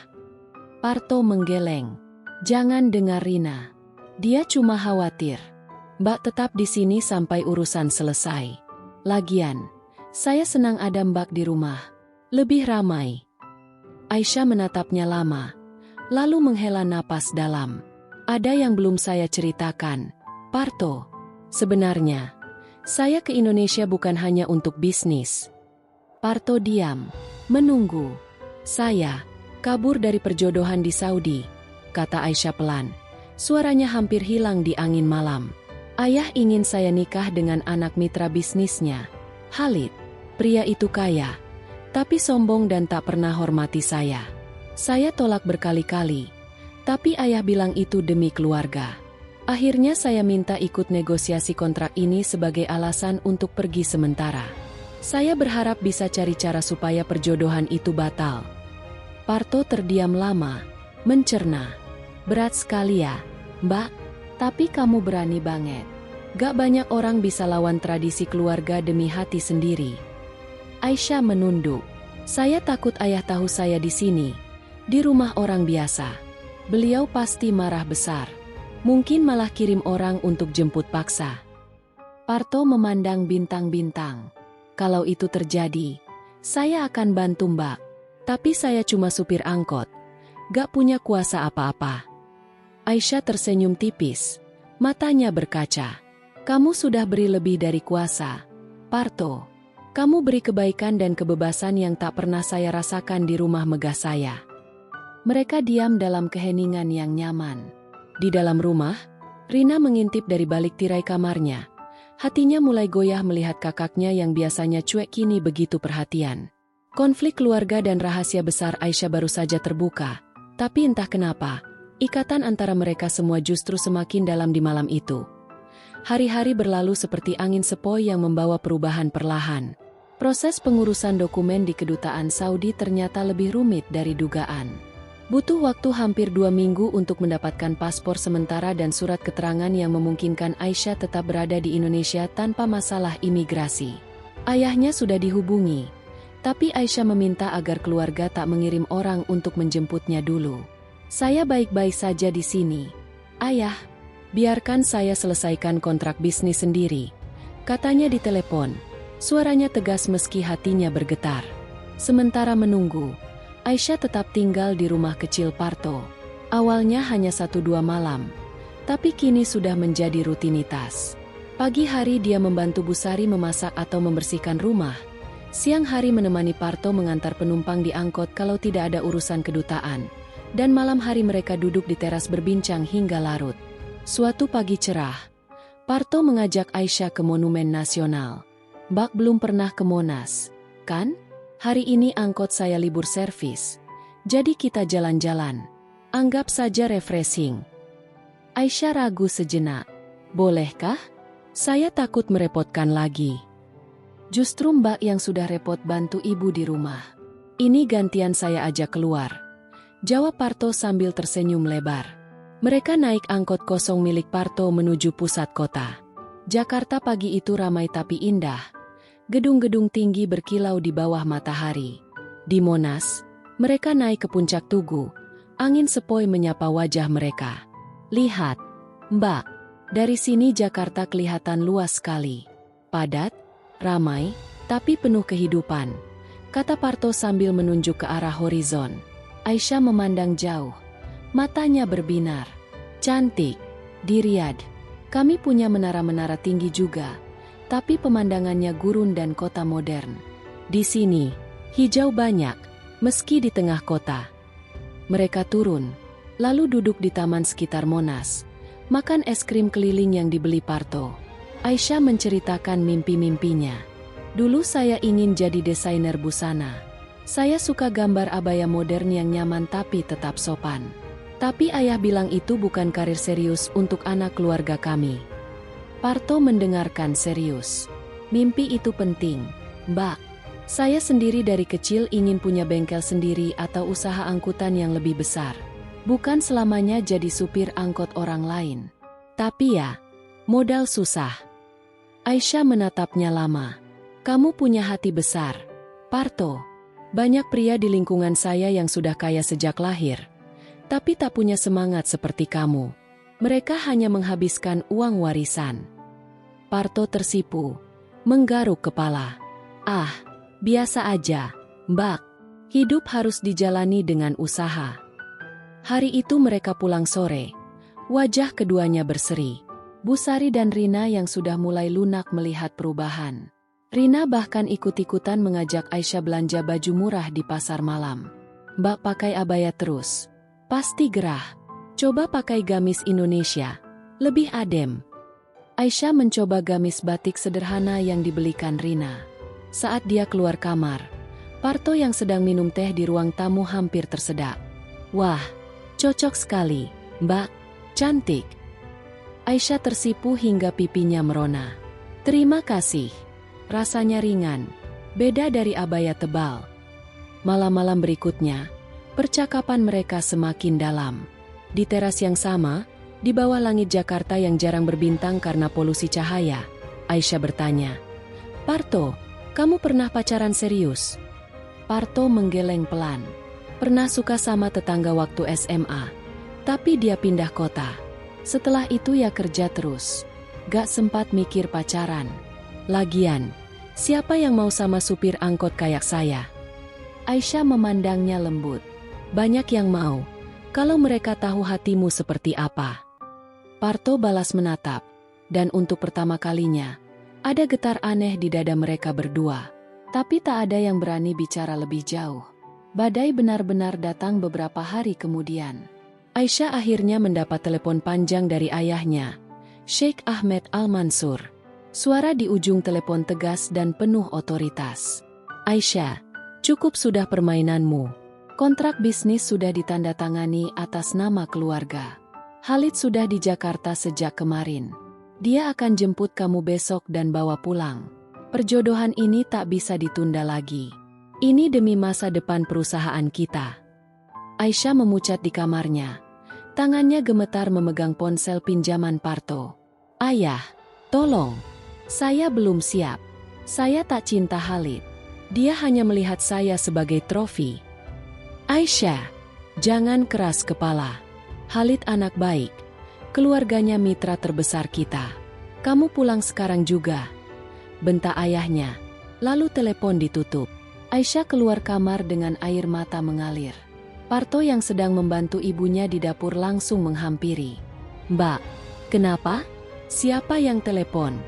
Parto menggeleng. Jangan dengar Rina. Dia cuma khawatir. Mbak tetap di sini sampai urusan selesai. Lagian, saya senang ada Mbak di rumah. Lebih ramai. Aisyah menatapnya lama, lalu menghela napas dalam. Ada yang belum saya ceritakan, Parto. Sebenarnya, saya ke Indonesia bukan hanya untuk bisnis. Parto diam, menunggu. Saya kabur dari perjodohan di Saudi, kata Aisyah pelan. Suaranya hampir hilang di angin malam. Ayah ingin saya nikah dengan anak mitra bisnisnya, Khalid. Pria itu kaya, tapi sombong dan tak pernah hormati saya. Saya tolak berkali-kali, tapi ayah bilang itu demi keluarga. Akhirnya saya minta ikut negosiasi kontrak ini sebagai alasan untuk pergi sementara. Saya berharap bisa cari cara supaya perjodohan itu batal. Parto terdiam lama, mencerna. Berat sekali ya, Mbak, tapi kamu berani banget. Gak banyak orang bisa lawan tradisi keluarga demi hati sendiri. Aisyah menunduk. Saya takut ayah tahu saya di sini, di rumah orang biasa. Beliau pasti marah besar. Mungkin malah kirim orang untuk jemput paksa. Parto memandang bintang-bintang. Kalau itu terjadi, saya akan bantu Mbak. Tapi saya cuma supir angkot. Gak punya kuasa apa-apa. Aisyah tersenyum tipis. Matanya berkaca. Kamu sudah beri lebih dari kuasa, Parto. Kamu beri kebaikan dan kebebasan yang tak pernah saya rasakan di rumah megah saya. Mereka diam dalam keheningan yang nyaman. Di dalam rumah, Rina mengintip dari balik tirai kamarnya. Hatinya mulai goyah melihat kakaknya yang biasanya cuek kini begitu perhatian. Konflik keluarga dan rahasia besar Aisyah baru saja terbuka. Tapi entah kenapa, ikatan antara mereka semua justru semakin dalam di malam itu. Hari-hari berlalu seperti angin sepoi yang membawa perubahan perlahan. Proses pengurusan dokumen di kedutaan Saudi ternyata lebih rumit dari dugaan. Butuh waktu hampir 2 minggu untuk mendapatkan paspor sementara dan surat keterangan yang memungkinkan Aisyah tetap berada di Indonesia tanpa masalah imigrasi. Ayahnya sudah dihubungi, tapi Aisyah meminta agar keluarga tak mengirim orang untuk menjemputnya dulu. "Saya baik-baik saja di sini. Ayah, biarkan saya selesaikan kontrak bisnis sendiri," katanya di telepon. Suaranya tegas meski hatinya bergetar. Sementara menunggu, Aisyah tetap tinggal di rumah kecil Parto. Awalnya hanya 1-2 malam, tapi kini sudah menjadi rutinitas. Pagi hari dia membantu Bu Sari memasak atau membersihkan rumah. Siang hari menemani Parto mengantar penumpang di angkot kalau tidak ada urusan kedutaan. Dan malam hari mereka duduk di teras berbincang hingga larut. Suatu pagi cerah, Parto mengajak Aisyah ke Monumen Nasional. "Mbak belum pernah ke Monas, kan? Hari ini angkot saya libur servis, jadi kita jalan-jalan. Anggap saja refreshing." Aisyah ragu sejenak. "Bolehkah? Saya takut merepotkan lagi." "Justru Mbak yang sudah repot bantu ibu di rumah. Ini gantian saya ajak keluar," jawab Parto sambil tersenyum lebar. Mereka naik angkot kosong milik Parto menuju pusat kota. Jakarta pagi itu ramai tapi indah. Gedung-gedung tinggi berkilau di bawah matahari. Di Monas, mereka naik ke puncak Tugu. Angin sepoi menyapa wajah mereka. "Lihat, Mbak, dari sini Jakarta kelihatan luas sekali. Padat, ramai, tapi penuh kehidupan," kata Parto sambil menunjuk ke arah horizon. Aisyah memandang jauh. Matanya berbinar. "Cantik. Di Riyadh, kami punya menara-menara tinggi juga. Tapi pemandangannya gurun dan kota modern. Di sini, hijau banyak, meski di tengah kota." Mereka turun, lalu duduk di taman sekitar Monas, makan es krim keliling yang dibeli Parto. Aisyah menceritakan mimpi-mimpinya. "Dulu saya ingin jadi desainer busana. Saya suka gambar abaya modern yang nyaman tapi tetap sopan. Tapi ayah bilang itu bukan karir serius untuk anak keluarga kami." Parto mendengarkan serius. "Mimpi itu penting, Mbak. Saya sendiri dari kecil ingin punya bengkel sendiri atau usaha angkutan yang lebih besar. Bukan selamanya jadi supir angkot orang lain. Tapi ya, modal susah." Aisyah menatapnya lama. "Kamu punya hati besar, Parto. Banyak pria di lingkungan saya yang sudah kaya sejak lahir, tapi tak punya semangat seperti kamu. Mereka hanya menghabiskan uang warisan." Parto tersipu, menggaruk kepala. "Ah, biasa aja, Mbak. Hidup harus dijalani dengan usaha." Hari itu mereka pulang sore. Wajah keduanya berseri. Bu Sari dan Rina yang sudah mulai lunak melihat perubahan. Rina bahkan ikut-ikutan mengajak Aisyah belanja baju murah di pasar malam. "Mbak pakai abaya terus. Pasti gerah. Coba pakai gamis Indonesia. Lebih adem." Aisyah mencoba gamis batik sederhana yang dibelikan Rina. Saat dia keluar kamar, Parto yang sedang minum teh di ruang tamu hampir tersedak. "Wah, cocok sekali, Mbak. Cantik." Aisyah tersipu hingga pipinya merona. "Terima kasih." Rasanya ringan, beda dari abaya tebal. Malam-malam berikutnya, percakapan mereka semakin dalam. Di teras yang sama, di bawah langit Jakarta yang jarang berbintang karena polusi cahaya, Aisyah bertanya, "Parto, kamu pernah pacaran serius?" Parto menggeleng pelan. "Pernah suka sama tetangga waktu SMA, tapi dia pindah kota. Setelah itu ya kerja terus. Gak sempat mikir pacaran. Lagian, siapa yang mau sama supir angkot kayak saya?" Aisyah memandangnya lembut. "Banyak yang mau, kalau mereka tahu hatimu seperti apa." Parto balas menatap, dan untuk pertama kalinya, ada getar aneh di dada mereka berdua. Tapi tak ada yang berani bicara lebih jauh. Badai benar-benar datang beberapa hari kemudian. Aisyah akhirnya mendapat telepon panjang dari ayahnya, Sheikh Ahmed Al-Mansur. Suara di ujung telepon tegas dan penuh otoritas. Aisyah, cukup sudah permainanmu. Kontrak bisnis sudah ditandatangani atas nama keluarga. Khalid sudah di Jakarta sejak kemarin. Dia akan jemput kamu besok dan bawa pulang. Perjodohan ini tak bisa ditunda lagi. Ini demi masa depan perusahaan kita. Aisyah memucat di kamarnya. Tangannya gemetar memegang ponsel pinjaman Parto. Ayah, tolong. Saya belum siap. Saya tak cinta Khalid. Dia hanya melihat saya sebagai trofi. Aisyah, jangan keras kepala. Khalid anak baik. Keluarganya mitra terbesar kita. Kamu pulang sekarang juga. Bentak ayahnya. Lalu telepon ditutup. Aisyah keluar kamar dengan air mata mengalir. Parto yang sedang membantu ibunya di dapur langsung menghampiri. Mbak, kenapa? Siapa yang telepon?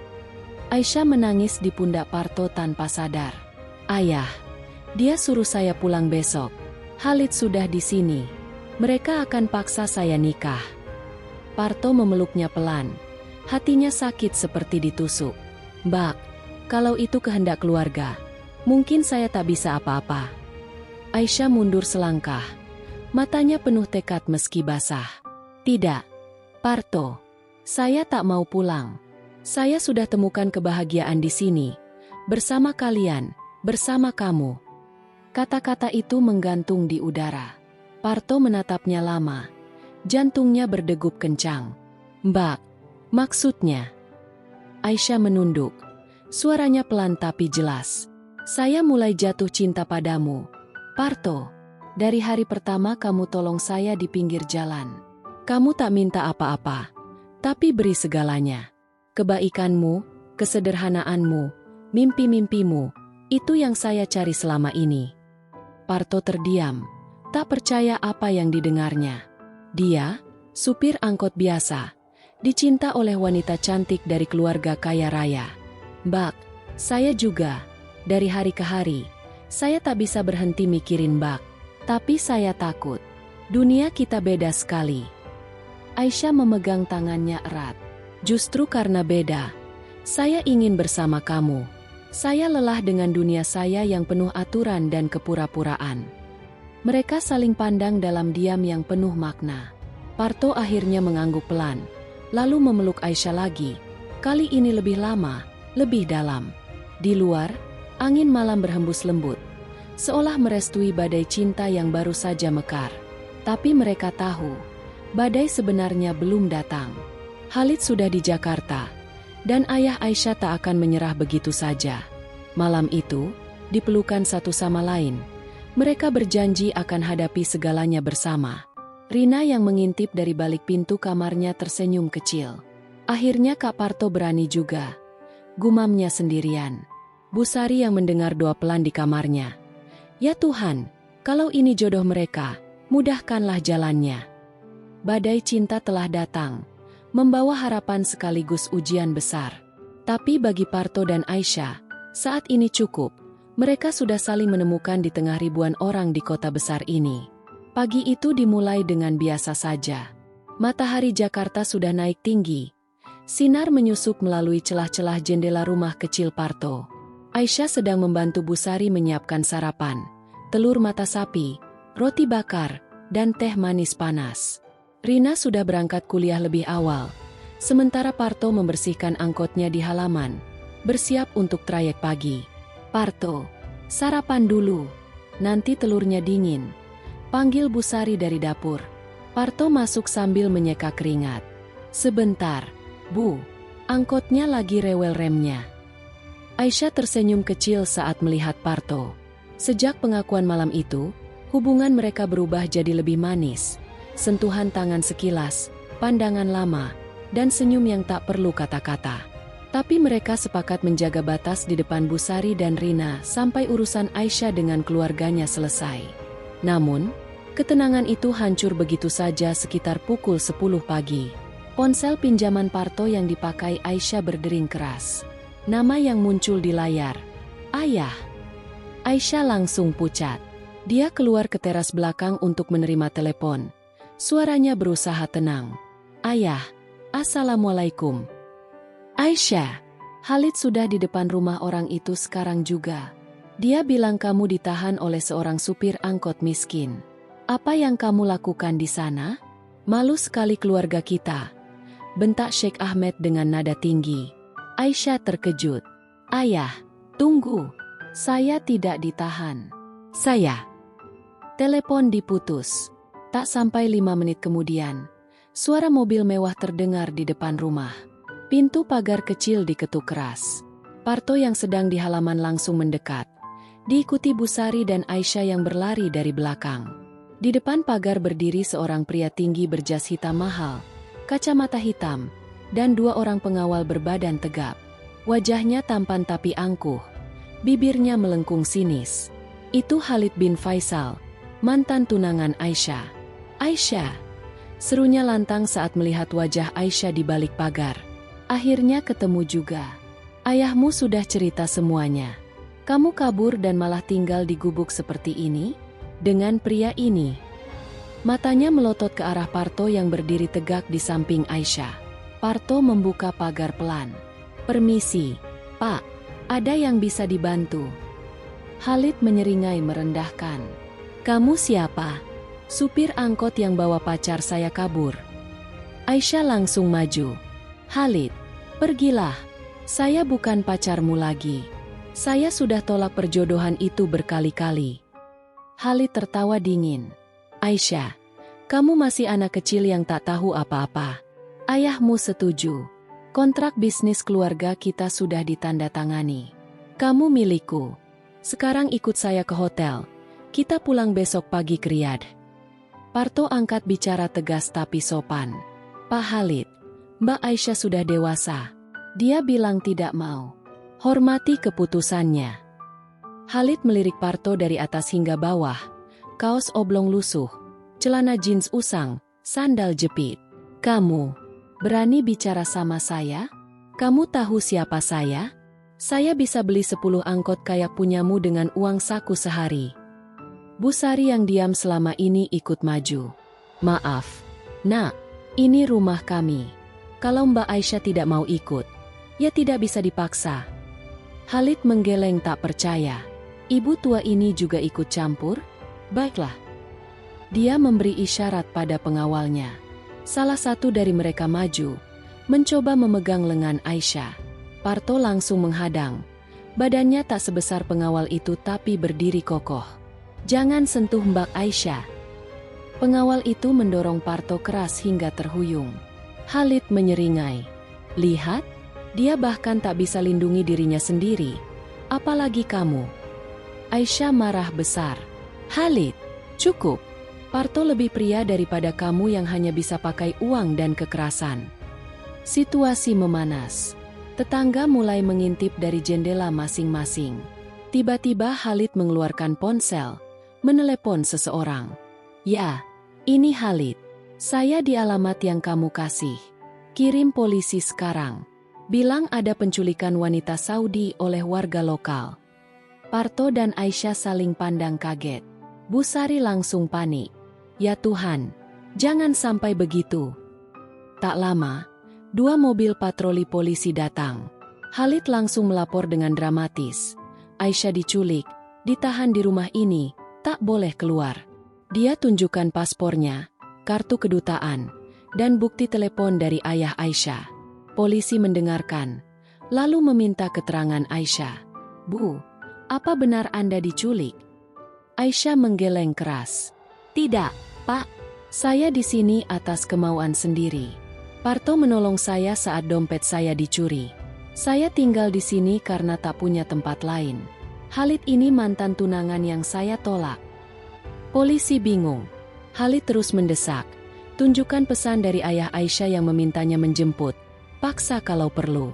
Aisyah menangis di pundak Parto tanpa sadar. Ayah, dia suruh saya pulang besok. Khalid sudah di sini. Mereka akan paksa saya nikah. Parto memeluknya pelan. Hatinya sakit seperti ditusuk. Mbak, kalau itu kehendak keluarga, mungkin saya tak bisa apa-apa. Aisyah mundur selangkah. Matanya penuh tekad meski basah. Tidak, Parto. Saya tak mau pulang. Saya sudah temukan kebahagiaan di sini. Bersama kalian, bersama kamu. Kata-kata itu menggantung di udara. Parto menatapnya lama. Jantungnya berdegup kencang. Mbak, maksudnya? Aisyah menunduk. Suaranya pelan tapi jelas. Saya mulai jatuh cinta padamu. Parto. Dari hari pertama kamu tolong saya di pinggir jalan. Kamu tak minta apa-apa, tapi beri segalanya. Kebaikanmu, kesederhanaanmu, mimpi-mimpimu, itu yang saya cari selama ini. Parto terdiam, tak percaya apa yang didengarnya. Dia, supir angkot biasa, dicinta oleh wanita cantik dari keluarga kaya raya. Mbak, saya juga, dari hari ke hari, saya tak bisa berhenti mikirin Mbak. Tapi saya takut. Dunia kita beda sekali. Aisyah memegang tangannya erat. Justru karena beda, saya ingin bersama kamu. Saya lelah dengan dunia saya yang penuh aturan dan kepura-puraan. Mereka saling pandang dalam diam yang penuh makna. Parto akhirnya mengangguk pelan, lalu memeluk Aisyah lagi. Kali ini lebih lama, lebih dalam. Di luar, angin malam berhembus lembut. Seolah merestui badai cinta yang baru saja mekar. Tapi mereka tahu, badai sebenarnya belum datang. Khalid sudah di Jakarta, dan ayah Aisyah tak akan menyerah begitu saja. Malam itu, dipelukan satu sama lain, mereka berjanji akan hadapi segalanya bersama. Rina yang mengintip dari balik pintu kamarnya tersenyum kecil. Akhirnya Kak Parto berani juga. Gumamnya sendirian. Bu Sari yang mendengar doa pelan di kamarnya. Ya Tuhan, kalau ini jodoh mereka, mudahkanlah jalannya. Badai cinta telah datang, membawa harapan sekaligus ujian besar. Tapi bagi Parto dan Aisyah, saat ini cukup. Mereka sudah saling menemukan di tengah ribuan orang di kota besar ini. Pagi itu dimulai dengan biasa saja. Matahari Jakarta sudah naik tinggi. Sinar menyusup melalui celah-celah jendela rumah kecil Parto. Aisyah sedang membantu Bu Sari menyiapkan sarapan, telur mata sapi, roti bakar, dan teh manis panas. Rina sudah berangkat kuliah lebih awal, sementara Parto membersihkan angkotnya di halaman, bersiap untuk trayek pagi. Parto, sarapan dulu, nanti telurnya dingin. Panggil Bu Sari dari dapur. Parto masuk sambil menyeka keringat. Sebentar, Bu, angkotnya lagi rewel remnya. Aisyah tersenyum kecil saat melihat Parto. Sejak pengakuan malam itu, hubungan mereka berubah jadi lebih manis. Sentuhan tangan sekilas, pandangan lama, dan senyum yang tak perlu kata-kata. Tapi mereka sepakat menjaga batas di depan Bu Sari dan Rina sampai urusan Aisyah dengan keluarganya selesai. Namun, ketenangan itu hancur begitu saja sekitar pukul 10 pagi. Ponsel pinjaman Parto yang dipakai Aisyah berdering keras. Nama yang muncul di layar, Ayah. Aisyah langsung pucat. Dia keluar ke teras belakang untuk menerima telepon. Suaranya berusaha tenang. "Ayah, Assalamualaikum." "Aisyah, Khalid sudah di depan rumah orang itu sekarang juga. Dia bilang kamu ditahan oleh seorang supir angkot miskin. Apa yang kamu lakukan di sana? Malu sekali keluarga kita," bentak Sheikh Ahmed dengan nada tinggi. Aisyah terkejut. "Ayah, tunggu. Saya tidak ditahan. Saya..." Telepon diputus. Tak sampai 5 menit kemudian, suara mobil mewah terdengar di depan rumah. Pintu pagar kecil diketuk keras. Parto yang sedang di halaman langsung mendekat. Diikuti Busari dan Aisyah yang berlari dari belakang. Di depan pagar berdiri seorang pria tinggi berjas hitam mahal, kacamata hitam, dan 2 orang pengawal berbadan tegap. Wajahnya tampan tapi angkuh, bibirnya melengkung sinis. Itu Khalid bin Faisal, mantan tunangan Aisyah. "Aisyah!" serunya lantang saat melihat wajah Aisyah di balik pagar. "Akhirnya ketemu juga. Ayahmu sudah cerita semuanya. Kamu kabur dan malah tinggal di gubuk seperti ini? Dengan pria ini?" Matanya melotot ke arah Parto yang berdiri tegak di samping Aisyah. Parto membuka pagar pelan. "Permisi, Pak. Ada yang bisa dibantu?" Khalid menyeringai merendahkan. "Kamu siapa?" "Supir angkot yang bawa pacar saya kabur." Aisyah langsung maju. "Khalid, pergilah. Saya bukan pacarmu lagi. Saya sudah tolak perjodohan itu berkali-kali." Khalid tertawa dingin. "Aisyah, kamu masih anak kecil yang tak tahu apa-apa. Ayahmu setuju. Kontrak bisnis keluarga kita sudah ditandatangani. Kamu milikku. Sekarang ikut saya ke hotel. Kita pulang besok pagi ke Riyadh." Parto angkat bicara tegas tapi sopan. "Pak Khalid, Mbak Aisyah sudah dewasa. Dia bilang tidak mau. Hormati keputusannya." Khalid melirik Parto dari atas hingga bawah. Kaos oblong lusuh, celana jeans usang, sandal jepit. "Kamu berani bicara sama saya? Kamu tahu siapa saya? Saya bisa beli 10 angkot kayak punyamu dengan uang saku sehari." Busari yang diam selama ini ikut maju. "Maaf, Nak, ini rumah kami. Kalau Mbak Aisyah tidak mau ikut, ya tidak bisa dipaksa." Khalid menggeleng tak percaya. Ibu tua ini juga ikut campur? Baiklah. Dia memberi isyarat pada pengawalnya. Salah satu dari mereka maju, mencoba memegang lengan Aisyah. Parto langsung menghadang. Badannya tak sebesar pengawal itu tapi berdiri kokoh. "Jangan sentuh Mbak Aisyah." Pengawal itu mendorong Parto keras hingga terhuyung. Khalid menyeringai. "Lihat, dia bahkan tak bisa lindungi dirinya sendiri. Apalagi kamu." Aisyah marah besar. "Khalid, cukup. Parto lebih pria daripada kamu yang hanya bisa pakai uang dan kekerasan." Situasi memanas. Tetangga mulai mengintip dari jendela masing-masing. Tiba-tiba Khalid mengeluarkan ponsel, menelepon seseorang. "Ya, ini Khalid. Saya di alamat yang kamu kasih. Kirim polisi sekarang. Bilang ada penculikan wanita Saudi oleh warga lokal." Parto dan Aisyah saling pandang kaget. Busari langsung panik. "Ya Tuhan, jangan sampai begitu." Tak lama, 2 mobil patroli polisi datang. Khalid langsung melapor dengan dramatis. Aisyah diculik, ditahan di rumah ini, tak boleh keluar. Dia tunjukkan paspornya, kartu kedutaan, dan bukti telepon dari ayah Aisyah. Polisi mendengarkan, lalu meminta keterangan Aisyah. "Bu, apa benar Anda diculik?" Aisyah menggeleng keras. "Tidak, Pak. Saya di sini atas kemauan sendiri. Parto menolong saya saat dompet saya dicuri. Saya tinggal di sini karena tak punya tempat lain. Khalid ini mantan tunangan yang saya tolak." Polisi bingung. Khalid terus mendesak. Tunjukkan pesan dari ayah Aisyah yang memintanya menjemput. Paksa kalau perlu.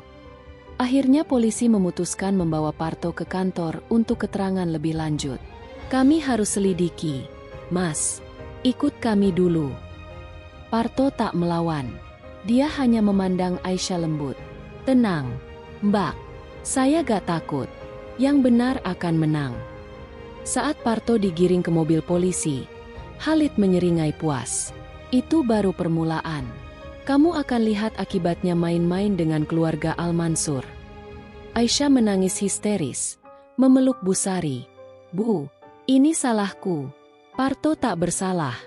Akhirnya polisi memutuskan membawa Parto ke kantor untuk keterangan lebih lanjut. "Kami harus selidiki. Mas, ikut kami dulu." Parto tak melawan. Dia hanya memandang Aisyah lembut. "Tenang, Mbak. Saya gak takut. Yang benar akan menang." Saat Parto digiring ke mobil polisi, Khalid menyeringai puas. Itu baru permulaan. Kamu akan lihat akibatnya main-main dengan keluarga Al-Mansur. Aisyah menangis histeris, memeluk Bu Sari. Bu, ini salahku. Parto tak bersalah.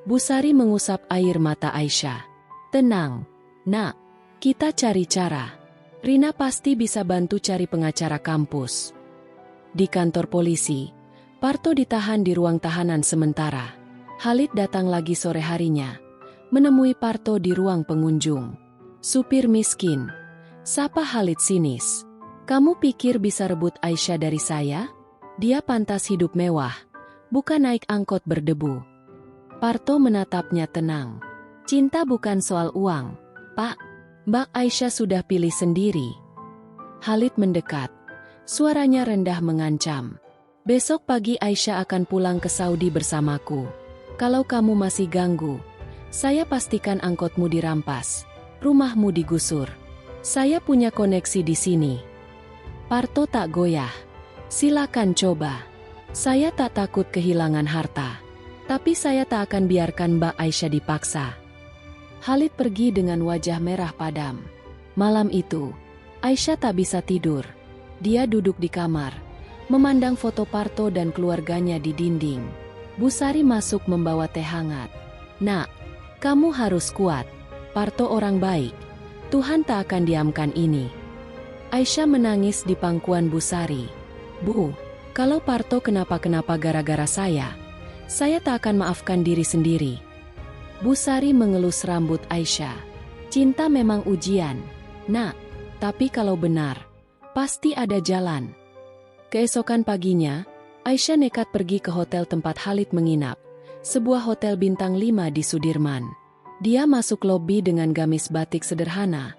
Bu Sari mengusap air mata Aisyah. Tenang, nak. Kita cari cara. Rina pasti bisa bantu cari pengacara kampus. Di kantor polisi, Parto ditahan di ruang tahanan sementara. Khalid datang lagi sore harinya, menemui Parto di ruang pengunjung. Supir miskin, sapa Khalid sinis. Kamu pikir bisa rebut Aisyah dari saya? Dia pantas hidup mewah, bukan naik angkot berdebu. Parto menatapnya tenang. Cinta bukan soal uang, Pak. Mbak Aisyah sudah pilih sendiri. Khalid mendekat. Suaranya rendah mengancam. Besok pagi Aisyah akan pulang ke Saudi bersamaku. Kalau kamu masih ganggu, saya pastikan angkotmu dirampas, rumahmu digusur. Saya punya koneksi di sini. Parto tak goyah. Silakan coba. Saya tak takut kehilangan harta. Tapi saya tak akan biarkan Mbak Aisyah dipaksa. Khalid pergi dengan wajah merah padam. Malam itu, Aisyah tak bisa tidur. Dia duduk di kamar, memandang foto Parto dan keluarganya di dinding. Bu Sari masuk membawa teh hangat. Nak, kamu harus kuat. Parto orang baik. Tuhan tak akan diamkan ini. Aisyah menangis di pangkuan Bu Sari. Bu, kalau Parto kenapa-kenapa gara-gara saya tak akan maafkan diri sendiri. Bu Sari mengelus rambut Aisyah. Cinta memang ujian, nak, tapi kalau benar, pasti ada jalan. Keesokan paginya, Aisyah nekat pergi ke hotel tempat Khalid menginap, sebuah hotel bintang 5 di Sudirman. Dia masuk lobi dengan gamis batik sederhana,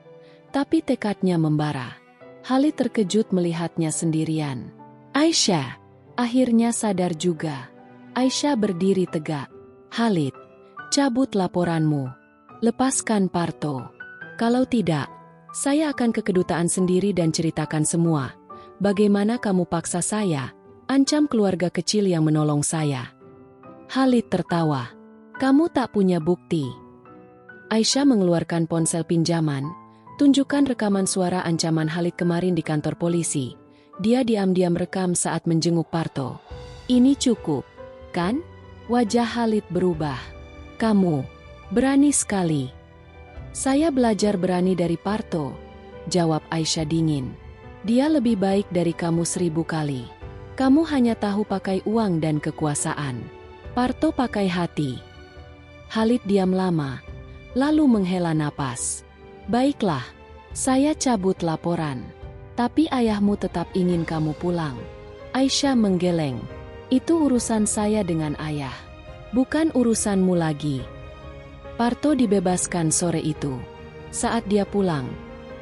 tapi tekadnya membara. Khalid terkejut melihatnya sendirian. Aisyah, akhirnya sadar juga. Aisyah berdiri tegak. Khalid, cabut laporanmu. Lepaskan Parto. Kalau tidak, saya akan ke kedutaan sendiri dan ceritakan semua. Bagaimana kamu paksa saya, ancam keluarga kecil yang menolong saya. Khalid tertawa. Kamu tak punya bukti. Aisyah mengeluarkan ponsel pinjaman, tunjukkan rekaman suara ancaman Khalid kemarin di kantor polisi. Dia diam-diam rekam saat menjenguk Parto. Ini cukup, kan? Wajah Khalid berubah. Kamu berani sekali. Saya belajar berani dari Parto, jawab Aisyah dingin. Dia lebih baik dari kamu 1000 kali. Kamu hanya tahu pakai uang dan kekuasaan. Parto pakai hati. Khalid diam lama, lalu menghela napas. Baiklah, saya cabut laporan. Tapi ayahmu tetap ingin kamu pulang. Aisyah menggeleng. Itu urusan saya dengan ayah. Bukan urusanmu lagi. Parto dibebaskan sore itu. Saat dia pulang,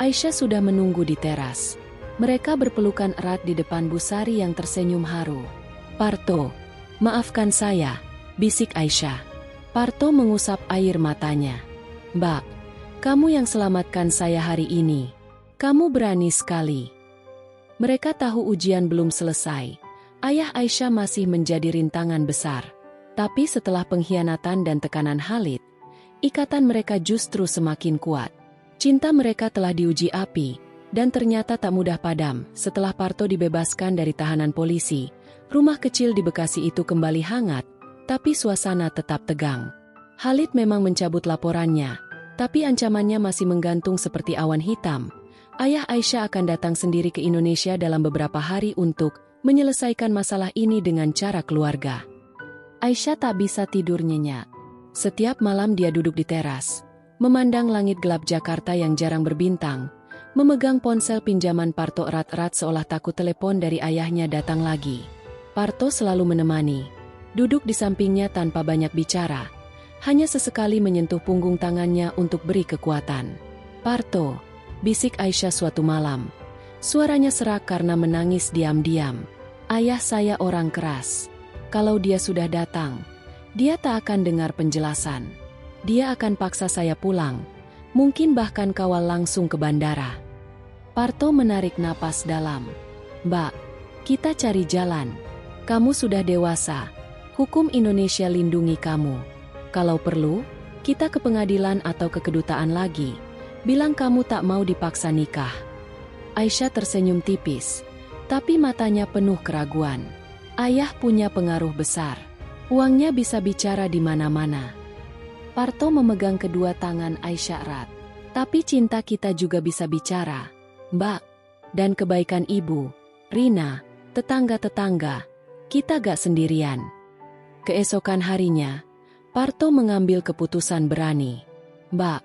Aisyah sudah menunggu di teras. Mereka berpelukan erat di depan Bu Sari yang tersenyum haru. Parto, maafkan saya, bisik Aisyah. Parto mengusap air matanya. Mbak, kamu yang selamatkan saya hari ini. Kamu berani sekali. Mereka tahu ujian belum selesai. Ayah Aisyah masih menjadi rintangan besar. Tapi setelah pengkhianatan dan tekanan Khalid, ikatan mereka justru semakin kuat. Cinta mereka telah diuji api, dan ternyata tak mudah padam. Setelah Parto dibebaskan dari tahanan polisi, rumah kecil di Bekasi itu kembali hangat, tapi suasana tetap tegang. Khalid memang mencabut laporannya, tapi ancamannya masih menggantung seperti awan hitam. Ayah Aisyah akan datang sendiri ke Indonesia dalam beberapa hari untuk menyelesaikan masalah ini dengan cara keluarga. Aisyah tak bisa tidur nyenyak. Setiap malam dia duduk di teras, memandang langit gelap Jakarta yang jarang berbintang, memegang ponsel pinjaman Parto erat-erat seolah takut telepon dari ayahnya datang lagi. Parto selalu menemani, duduk di sampingnya tanpa banyak bicara, hanya sesekali menyentuh punggung tangannya untuk beri kekuatan. Parto, bisik Aisyah suatu malam. Suaranya serak karena menangis diam-diam. Ayah saya orang keras. Kalau dia sudah datang, dia tak akan dengar penjelasan. Dia akan paksa saya pulang, mungkin bahkan kawal langsung ke bandara. Parto menarik napas dalam. Mbak, kita cari jalan. Kamu sudah dewasa. Hukum Indonesia lindungi kamu. Kalau perlu, kita ke pengadilan atau ke kedutaan lagi. Bilang kamu tak mau dipaksa nikah. Aisyah tersenyum tipis, tapi matanya penuh keraguan. Ayah punya pengaruh besar. Uangnya bisa bicara di mana-mana. Parto memegang kedua tangan Aisyah erat. Tapi cinta kita juga bisa bicara, Mbak. Dan kebaikan ibu, Rina, tetangga-tetangga, kita gak sendirian. Keesokan harinya, Parto mengambil keputusan berani. Mbak,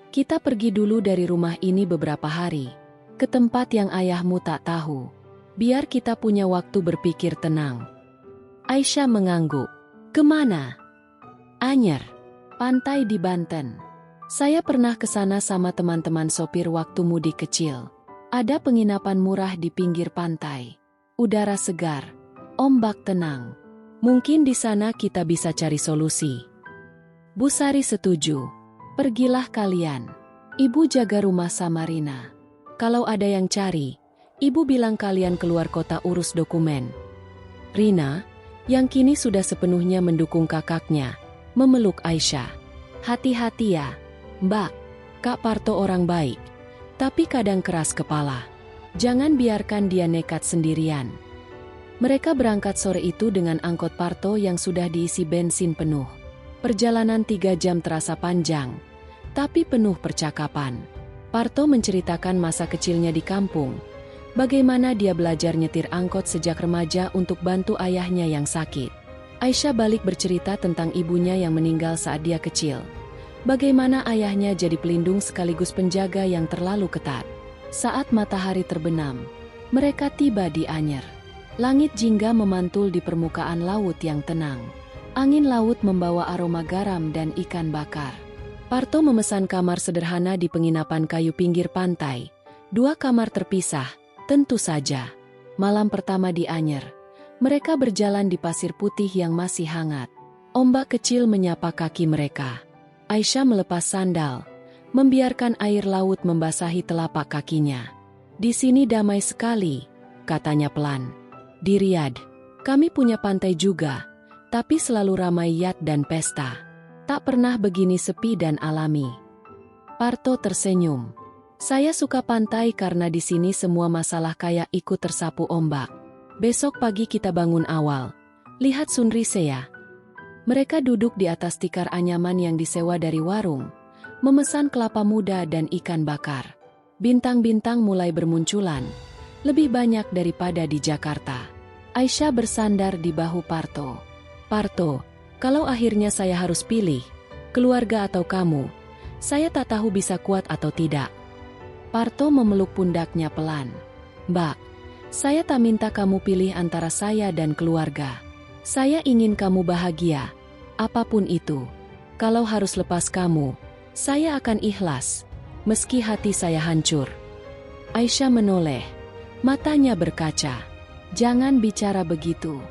kita pergi dulu dari rumah ini beberapa hari, ke tempat yang ayahmu tak tahu. Biar kita punya waktu berpikir tenang. Aisyah mengangguk. Kemana? Anyer, pantai di Banten. Saya pernah ke sana sama teman-teman sopir waktu mudik kecil. Ada penginapan murah di pinggir pantai. Udara segar, ombak tenang. Mungkin di sana kita bisa cari solusi. Bu Sari setuju. Pergilah kalian. Ibu jaga rumah sama Rina. Kalau ada yang cari, ibu bilang kalian keluar kota urus dokumen. Rina, yang kini sudah sepenuhnya mendukung kakaknya, memeluk Aisyah. Hati-hati ya. Mbak, Kak Parto orang baik, tapi kadang keras kepala. Jangan biarkan dia nekat sendirian. Mereka berangkat sore itu dengan angkot Parto yang sudah diisi bensin penuh. Perjalanan 3 jam terasa panjang, tapi penuh percakapan. Parto menceritakan masa kecilnya di kampung, bagaimana dia belajar nyetir angkot sejak remaja untuk bantu ayahnya yang sakit. Aisyah balik bercerita tentang ibunya yang meninggal saat dia kecil. Bagaimana ayahnya jadi pelindung sekaligus penjaga yang terlalu ketat. Saat matahari terbenam, mereka tiba di Anyer. Langit jingga memantul di permukaan laut yang tenang. Angin laut membawa aroma garam dan ikan bakar. Parto memesan kamar sederhana di penginapan kayu pinggir pantai. 2 kamar terpisah, tentu saja. Malam pertama di Anyer, mereka berjalan di pasir putih yang masih hangat. Ombak kecil menyapa kaki mereka. Aisyah melepas sandal, membiarkan air laut membasahi telapak kakinya. Di sini damai sekali, katanya pelan. Di Riyadh, kami punya pantai juga, tapi selalu ramai yat dan pesta. Tak pernah begini sepi dan alami. Parto tersenyum. Saya suka pantai karena di sini semua masalah kayak ikut tersapu ombak. Besok pagi kita bangun awal. Lihat sunrise ya. Mereka duduk di atas tikar anyaman yang disewa dari warung, memesan kelapa muda dan ikan bakar. Bintang-bintang mulai bermunculan, lebih banyak daripada di Jakarta. Aisyah bersandar di bahu Parto. Parto, kalau akhirnya saya harus pilih, keluarga atau kamu, saya tak tahu bisa kuat atau tidak. Parto memeluk pundaknya pelan. Mbak, saya tak minta kamu pilih antara saya dan keluarga. Saya ingin kamu bahagia, apapun itu. Kalau harus lepas kamu, saya akan ikhlas, meski hati saya hancur. Aisyah menoleh, matanya berkaca. Jangan bicara begitu.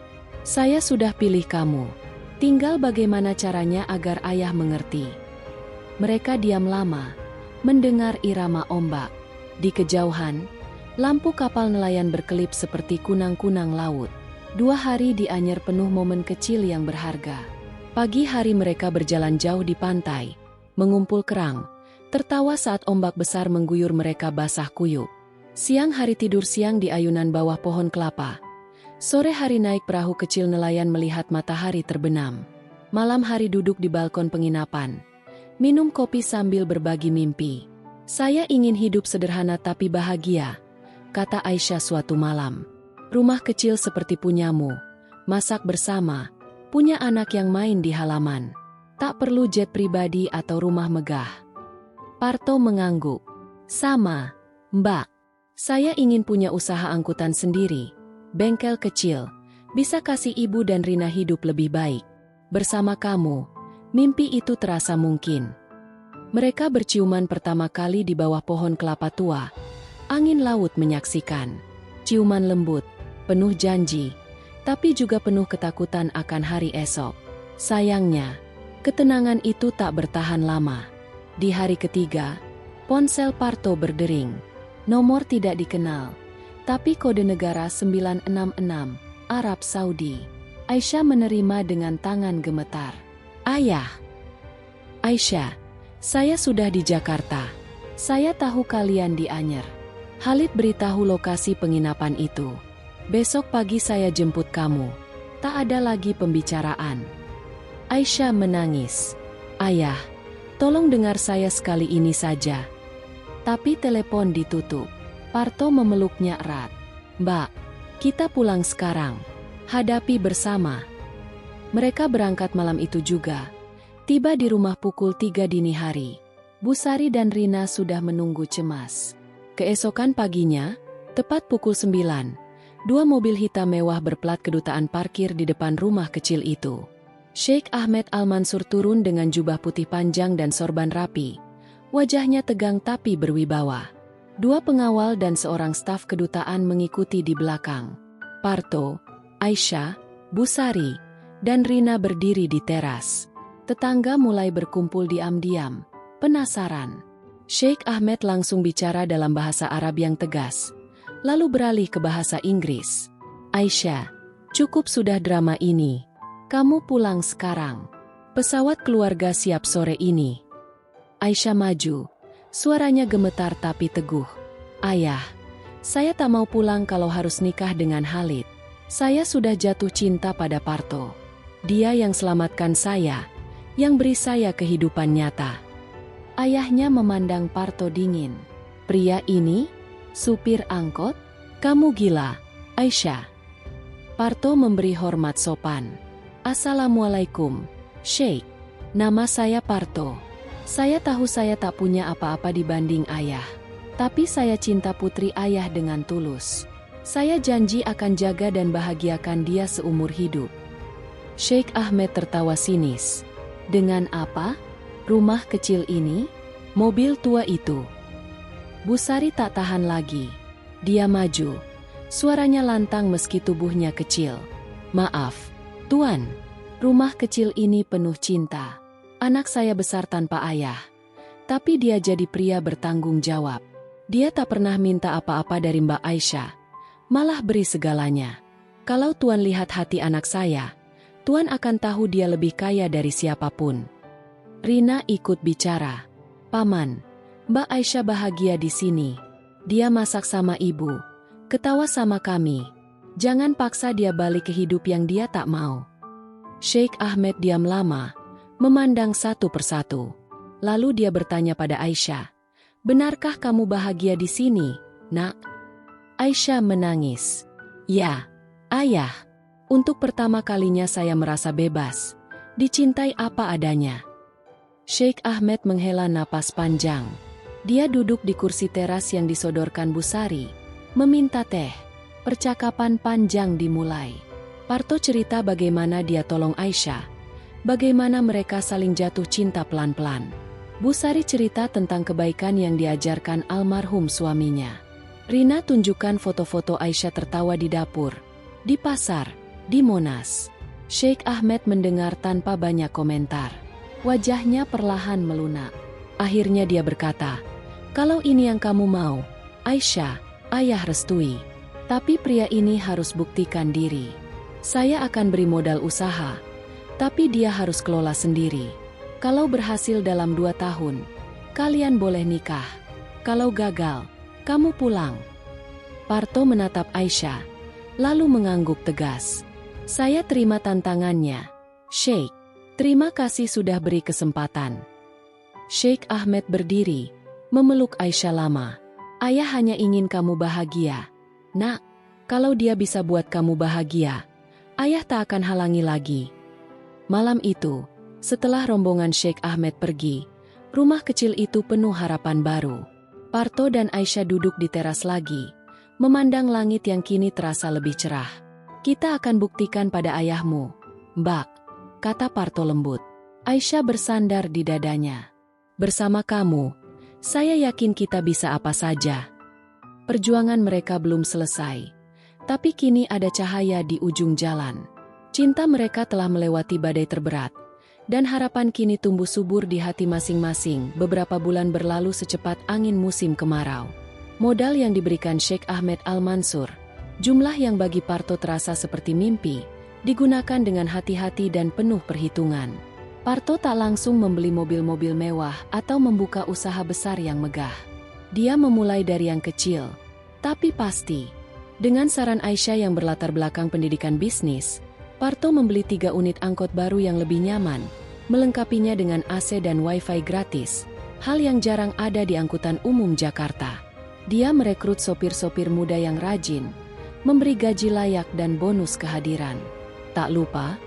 Saya sudah pilih kamu. Tinggal bagaimana caranya agar ayah mengerti. Mereka diam lama, mendengar irama ombak. Di kejauhan, lampu kapal nelayan berkelip seperti kunang-kunang laut. 2 hari di Anyer penuh momen kecil yang berharga. Pagi hari mereka berjalan jauh di pantai, mengumpul kerang, tertawa saat ombak besar mengguyur mereka basah kuyup. Siang hari tidur siang di ayunan bawah pohon kelapa. Sore hari naik perahu kecil nelayan melihat matahari terbenam. Malam hari duduk di balkon penginapan, minum kopi sambil berbagi mimpi. Saya ingin hidup sederhana tapi bahagia, kata Aisyah suatu malam. Rumah kecil seperti punyamu, masak bersama, punya anak yang main di halaman. Tak perlu jet pribadi atau rumah megah. Parto mengangguk. Sama, Mbak. Saya ingin punya usaha angkutan sendiri, bengkel kecil, bisa kasih ibu dan Rina hidup lebih baik. Bersama kamu, mimpi itu terasa mungkin. Mereka berciuman pertama kali di bawah pohon kelapa tua. Angin laut menyaksikan. Ciuman lembut, penuh janji, tapi juga penuh ketakutan akan hari esok. Sayangnya, ketenangan itu tak bertahan lama. Di hari ketiga, ponsel Parto berdering. Nomor tidak dikenal, tapi kode negara 966, Arab Saudi. Aisyah menerima dengan tangan gemetar. Ayah, Aisyah, saya sudah di Jakarta. Saya tahu kalian di Anyer. Khalid beritahu lokasi penginapan itu. Besok pagi saya jemput kamu. Tak ada lagi pembicaraan. Aisyah menangis. Ayah, tolong dengar saya sekali ini saja. Tapi telepon ditutup. Parto memeluknya erat. Mbak, kita pulang sekarang. Hadapi bersama. Mereka berangkat malam itu juga. Tiba di rumah pukul 3 dini hari. Busari dan Rina sudah menunggu cemas. Keesokan paginya, tepat pukul 9, 2 mobil hitam mewah berplat kedutaan parkir di depan rumah kecil itu. Sheikh Ahmed Al-Mansur turun dengan jubah putih panjang dan sorban rapi. Wajahnya tegang tapi berwibawa. 2 pengawal dan seorang staf kedutaan mengikuti di belakang. Parto, Aisyah, Busari, dan Rina berdiri di teras. Tetangga mulai berkumpul diam-diam, penasaran. Sheikh Ahmed langsung bicara dalam bahasa Arab yang tegas, lalu beralih ke bahasa Inggris. Aisyah, cukup sudah drama ini. Kamu pulang sekarang. Pesawat keluarga siap sore ini. Aisyah maju, suaranya gemetar tapi teguh. Ayah, saya tak mau pulang kalau harus nikah dengan Khalid. Saya sudah jatuh cinta pada Parto. Dia yang selamatkan saya, yang beri saya kehidupan nyata. Ayahnya memandang Parto dingin. Pria ini, supir angkot? Kamu gila, Aisyah. Parto memberi hormat sopan. Assalamualaikum, Sheikh. Nama saya Parto. Saya tahu saya tak punya apa-apa dibanding ayah. Tapi saya cinta putri ayah dengan tulus. Saya janji akan jaga dan bahagiakan dia seumur hidup. Sheikh Ahmed tertawa sinis. Dengan apa? Rumah kecil ini? Mobil tua itu? Busari tak tahan lagi. Dia maju. Suaranya lantang meski tubuhnya kecil. Maaf, Tuan. Rumah kecil ini penuh cinta. Anak saya besar tanpa ayah. Tapi dia jadi pria bertanggung jawab. Dia tak pernah minta apa-apa dari Mbak Aisyah. Malah beri segalanya. Kalau Tuan lihat hati anak saya, Tuan akan tahu dia lebih kaya dari siapapun. Rina ikut bicara. Paman, Mbak Aisyah bahagia di sini. Dia masak sama ibu, ketawa sama kami. Jangan paksa dia balik ke hidup yang dia tak mau. Sheikh Ahmed diam lama, memandang satu persatu. Lalu dia bertanya pada Aisyah, benarkah kamu bahagia di sini, Nak? Aisyah menangis. Ya, Ayah. Untuk pertama kalinya saya merasa bebas, dicintai apa adanya. Sheikh Ahmed menghela napas panjang. Dia duduk di kursi teras yang disodorkan Busari, meminta teh. Percakapan panjang dimulai. Parto cerita bagaimana dia tolong Aisyah, bagaimana mereka saling jatuh cinta pelan-pelan. Busari cerita tentang kebaikan yang diajarkan almarhum suaminya. Rina tunjukkan foto-foto Aisyah tertawa di dapur, di pasar, di Monas. Sheikh Ahmed mendengar tanpa banyak komentar. Wajahnya perlahan melunak. Akhirnya dia berkata, kalau ini yang kamu mau, Aisyah, ayah restui. Tapi pria ini harus buktikan diri. Saya akan beri modal usaha, tapi dia harus kelola sendiri. Kalau berhasil dalam 2 tahun, kalian boleh nikah. Kalau gagal, kamu pulang. Parto menatap Aisyah, lalu mengangguk tegas. Saya terima tantangannya, Sheikh. Terima kasih sudah beri kesempatan. Sheikh Ahmed berdiri, memeluk Aisyah lama. Ayah hanya ingin kamu bahagia. Nak, kalau dia bisa buat kamu bahagia, ayah tak akan halangi lagi. Malam itu, setelah rombongan Sheikh Ahmed pergi, rumah kecil itu penuh harapan baru. Parto dan Aisyah duduk di teras lagi, memandang langit yang kini terasa lebih cerah. Kita akan buktikan pada ayahmu, Mbak, kata Parto lembut. Aisyah bersandar di dadanya. Bersama kamu, saya yakin kita bisa apa saja. Perjuangan mereka belum selesai, tapi kini ada cahaya di ujung jalan. Cinta mereka telah melewati badai terberat, dan harapan kini tumbuh subur di hati masing-masing. Beberapa bulan berlalu secepat angin musim kemarau. Modal yang diberikan Sheikh Ahmed Al-Mansur, jumlah yang bagi Parto terasa seperti mimpi, digunakan dengan hati-hati dan penuh perhitungan. Parto tak langsung membeli mobil-mobil mewah atau membuka usaha besar yang megah. Dia memulai dari yang kecil, tapi pasti. Dengan saran Aisyah yang berlatar belakang pendidikan bisnis, Parto membeli 3 unit angkot baru yang lebih nyaman, melengkapinya dengan AC dan Wi-Fi gratis, hal yang jarang ada di angkutan umum Jakarta. Dia merekrut sopir-sopir muda yang rajin, memberi gaji layak dan bonus kehadiran. Tak lupa,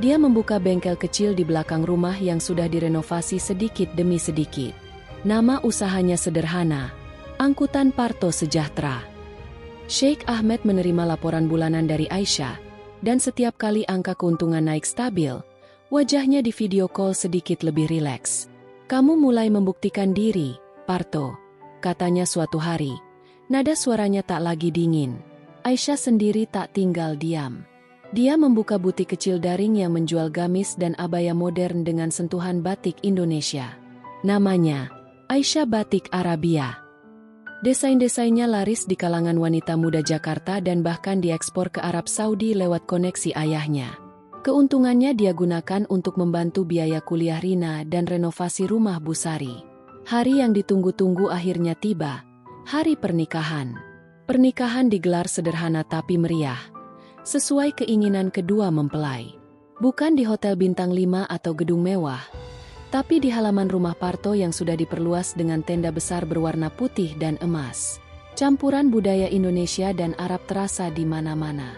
dia membuka bengkel kecil di belakang rumah yang sudah direnovasi sedikit demi sedikit. Nama usahanya sederhana, Angkutan Parto Sejahtera. Sheikh Ahmed menerima laporan bulanan dari Aisyah, dan setiap kali angka keuntungan naik stabil, wajahnya di video call sedikit lebih rileks. "Kamu mulai membuktikan diri, Parto," katanya suatu hari. Nada suaranya tak lagi dingin. Aisyah sendiri tak tinggal diam. Dia membuka butik kecil daring yang menjual gamis dan abaya modern dengan sentuhan batik Indonesia. Namanya Aisyah Batik Arabia. Desain-desainnya laris di kalangan wanita muda Jakarta dan bahkan diekspor ke Arab Saudi lewat koneksi ayahnya. Keuntungannya dia gunakan untuk membantu biaya kuliah Rina dan renovasi rumah Busari. Hari yang ditunggu-tunggu akhirnya tiba, hari pernikahan. Pernikahan digelar sederhana tapi meriah, sesuai keinginan kedua mempelai. Bukan di hotel bintang 5 atau gedung mewah, tapi di halaman rumah Parto yang sudah diperluas dengan tenda besar berwarna putih dan emas. Campuran budaya Indonesia dan Arab terasa di mana-mana.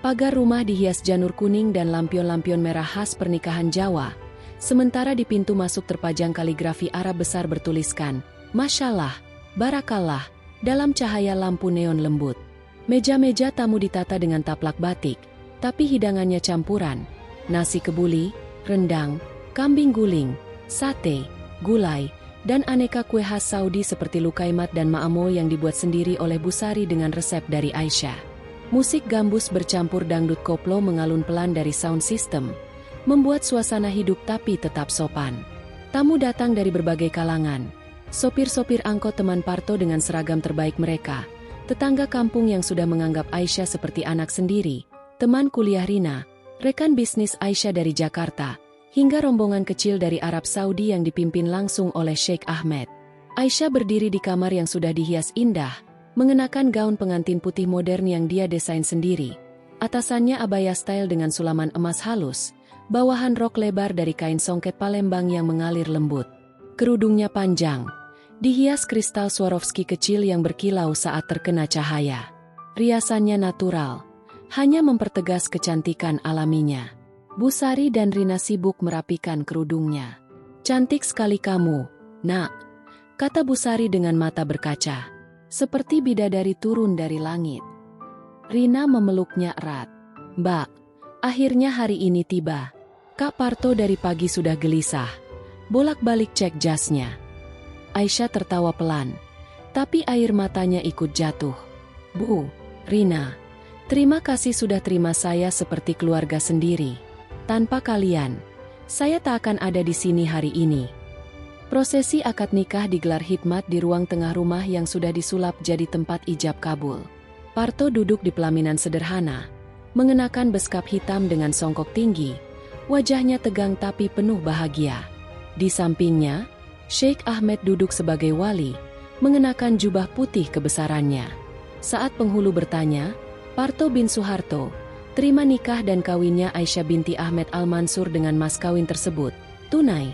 Pagar rumah dihias janur kuning dan lampion-lampion merah khas pernikahan Jawa, sementara di pintu masuk terpajang kaligrafi Arab besar bertuliskan, "Masyaallah, Barakallah," dalam cahaya lampu neon lembut. Meja-meja tamu ditata dengan taplak batik, tapi hidangannya campuran, nasi kebuli, rendang, kambing guling, sate, gulai, dan aneka kue khas Saudi seperti lukaimat dan ma'amo yang dibuat sendiri oleh Busari dengan resep dari Aisyah. Musik gambus bercampur dangdut koplo mengalun pelan dari sound system, membuat suasana hidup tapi tetap sopan. Tamu datang dari berbagai kalangan. Sopir-sopir angkot teman Parto dengan seragam terbaik mereka, tetangga kampung yang sudah menganggap Aisyah seperti anak sendiri, teman kuliah Rina, rekan bisnis Aisyah dari Jakarta, hingga rombongan kecil dari Arab Saudi yang dipimpin langsung oleh Sheikh Ahmed. Aisyah berdiri di kamar yang sudah dihias indah, mengenakan gaun pengantin putih modern yang dia desain sendiri. Atasannya abaya style dengan sulaman emas halus, bawahan rok lebar dari kain songket Palembang yang mengalir lembut. Kerudungnya panjang, dihias kristal Swarovski kecil yang berkilau saat terkena cahaya. Riasannya natural, hanya mempertegas kecantikan alaminya. Busari dan Rina sibuk merapikan kerudungnya. "Cantik sekali kamu, Nak," kata Busari dengan mata berkaca, seperti bidadari turun dari langit. Rina memeluknya erat. "Mbak, akhirnya hari ini tiba." Kak Parto dari pagi sudah gelisah, bolak-balik cek jasnya. Aisyah tertawa pelan, tapi air matanya ikut jatuh. "Bu, Rina, terima kasih sudah terima saya seperti keluarga sendiri. Tanpa kalian, saya tak akan ada di sini hari ini." Prosesi akad nikah digelar hikmat di ruang tengah rumah yang sudah disulap jadi tempat ijab kabul. Parto duduk di pelaminan sederhana, mengenakan beskap hitam dengan songkok tinggi, wajahnya tegang tapi penuh bahagia. Di sampingnya, Sheikh Ahmed duduk sebagai wali, mengenakan jubah putih kebesarannya. Saat penghulu bertanya, "Parto bin Soeharto, terima nikah dan kawinnya Aisyah binti Ahmed Al-Mansur dengan mas kawin tersebut, tunai?"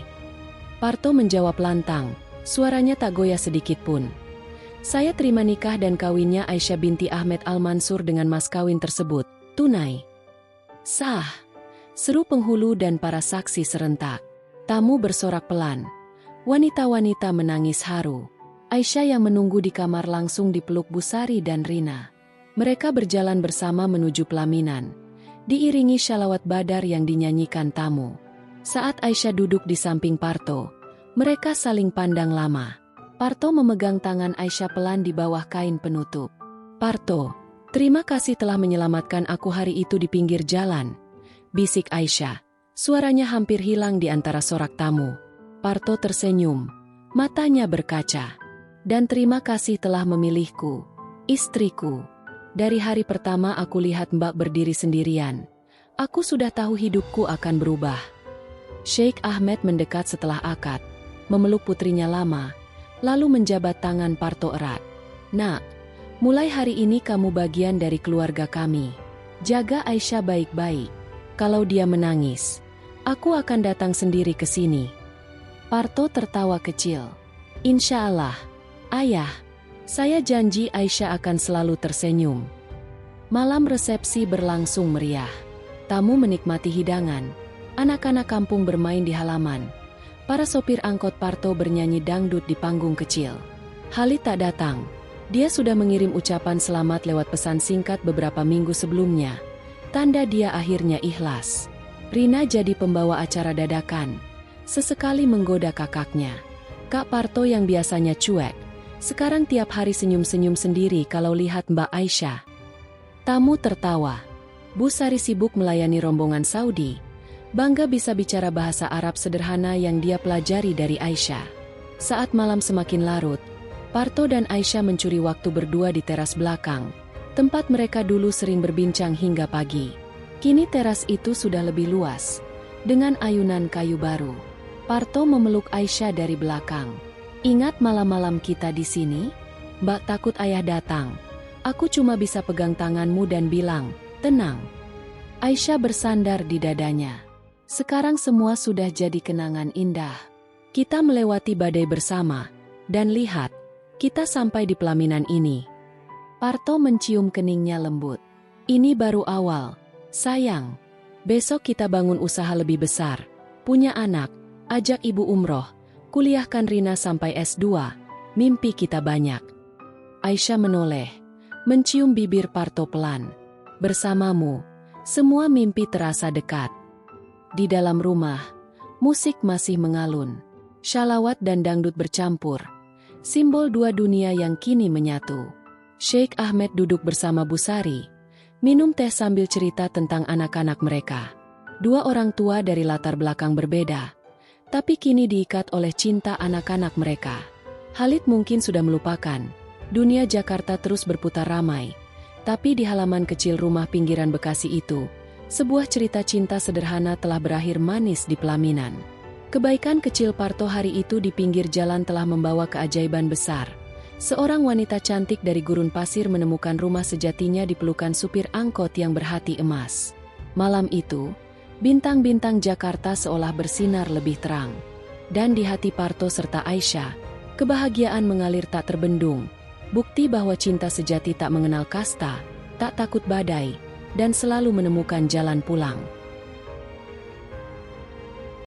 Parto menjawab lantang, suaranya tak goyah sedikit pun. "Saya terima nikah dan kawinnya Aisyah binti Ahmed Al-Mansur dengan mas kawin tersebut, tunai." "Sah!" seru penghulu dan para saksi serentak. Tamu bersorak pelan. Wanita-wanita menangis haru. Aisyah yang menunggu di kamar langsung dipeluk Busari dan Rina. Mereka berjalan bersama menuju pelaminan, diiringi syalawat badar yang dinyanyikan tamu. Saat Aisyah duduk di samping Parto, mereka saling pandang lama. Parto memegang tangan Aisyah pelan di bawah kain penutup. "Parto, terima kasih telah menyelamatkan aku hari itu di pinggir jalan," bisik Aisyah. Suaranya hampir hilang di antara sorak tamu. Parto tersenyum, matanya berkaca. "Dan terima kasih telah memilihku, istriku. Dari hari pertama aku lihat Mbak berdiri sendirian, aku sudah tahu hidupku akan berubah." Sheikh Ahmed mendekat setelah akad, memeluk putrinya lama, lalu menjabat tangan Parto erat. "Nak, mulai hari ini kamu bagian dari keluarga kami. Jaga Aisyah baik-baik. Kalau dia menangis, aku akan datang sendiri ke sini." Parto tertawa kecil. "Insya Allah, Ayah. Saya janji Aisyah akan selalu tersenyum." Malam resepsi berlangsung meriah. Tamu menikmati hidangan. Anak-anak kampung bermain di halaman. Para sopir angkot Parto bernyanyi dangdut di panggung kecil. Khalid tak datang. Dia sudah mengirim ucapan selamat lewat pesan singkat beberapa minggu sebelumnya. Tanda dia akhirnya ikhlas. Rina jadi pembawa acara dadakan. Sesekali menggoda kakaknya. Kak Parto yang biasanya cuek, sekarang tiap hari senyum-senyum sendiri kalau lihat Mbak Aisyah. Tamu tertawa. Bu Sari sibuk melayani rombongan Saudi. Bangga bisa bicara bahasa Arab sederhana yang dia pelajari dari Aisyah. Saat malam semakin larut, Parto dan Aisyah mencuri waktu berdua di teras belakang, tempat mereka dulu sering berbincang hingga pagi. Kini teras itu sudah lebih luas, dengan ayunan kayu baru. Parto memeluk Aisyah dari belakang. "Ingat malam-malam kita di sini? Mbak takut ayah datang. Aku cuma bisa pegang tanganmu dan bilang, 'Tenang.'" Aisyah bersandar di dadanya. "Sekarang semua sudah jadi kenangan indah. Kita melewati badai bersama, dan lihat, kita sampai di pelaminan ini." Parto mencium keningnya lembut. "Ini baru awal, sayang. Besok kita bangun usaha lebih besar. Punya anak, ajak ibu umroh, kuliahkan Rina sampai S2, mimpi kita banyak." Aisyah menoleh, mencium bibir Parto pelan. "Bersamamu, semua mimpi terasa dekat." Di dalam rumah, musik masih mengalun. Shalawat dan dangdut bercampur. Simbol dua dunia yang kini menyatu. Sheikh Ahmed duduk bersama Bu Sari, minum teh sambil cerita tentang anak-anak mereka. Dua orang tua dari latar belakang berbeda, tapi kini diikat oleh cinta anak-anak mereka. Khalid mungkin sudah melupakan. Dunia Jakarta terus berputar ramai. Tapi di halaman kecil rumah pinggiran Bekasi itu, sebuah cerita cinta sederhana telah berakhir manis di pelaminan. Kebaikan kecil Parto hari itu di pinggir jalan telah membawa keajaiban besar. Seorang wanita cantik dari gurun pasir menemukan rumah sejatinya di pelukan supir angkot yang berhati emas. Malam itu, bintang-bintang Jakarta seolah bersinar lebih terang. Dan di hati Parto serta Aisyah, kebahagiaan mengalir tak terbendung. Bukti bahwa cinta sejati tak mengenal kasta, tak takut badai, dan selalu menemukan jalan pulang.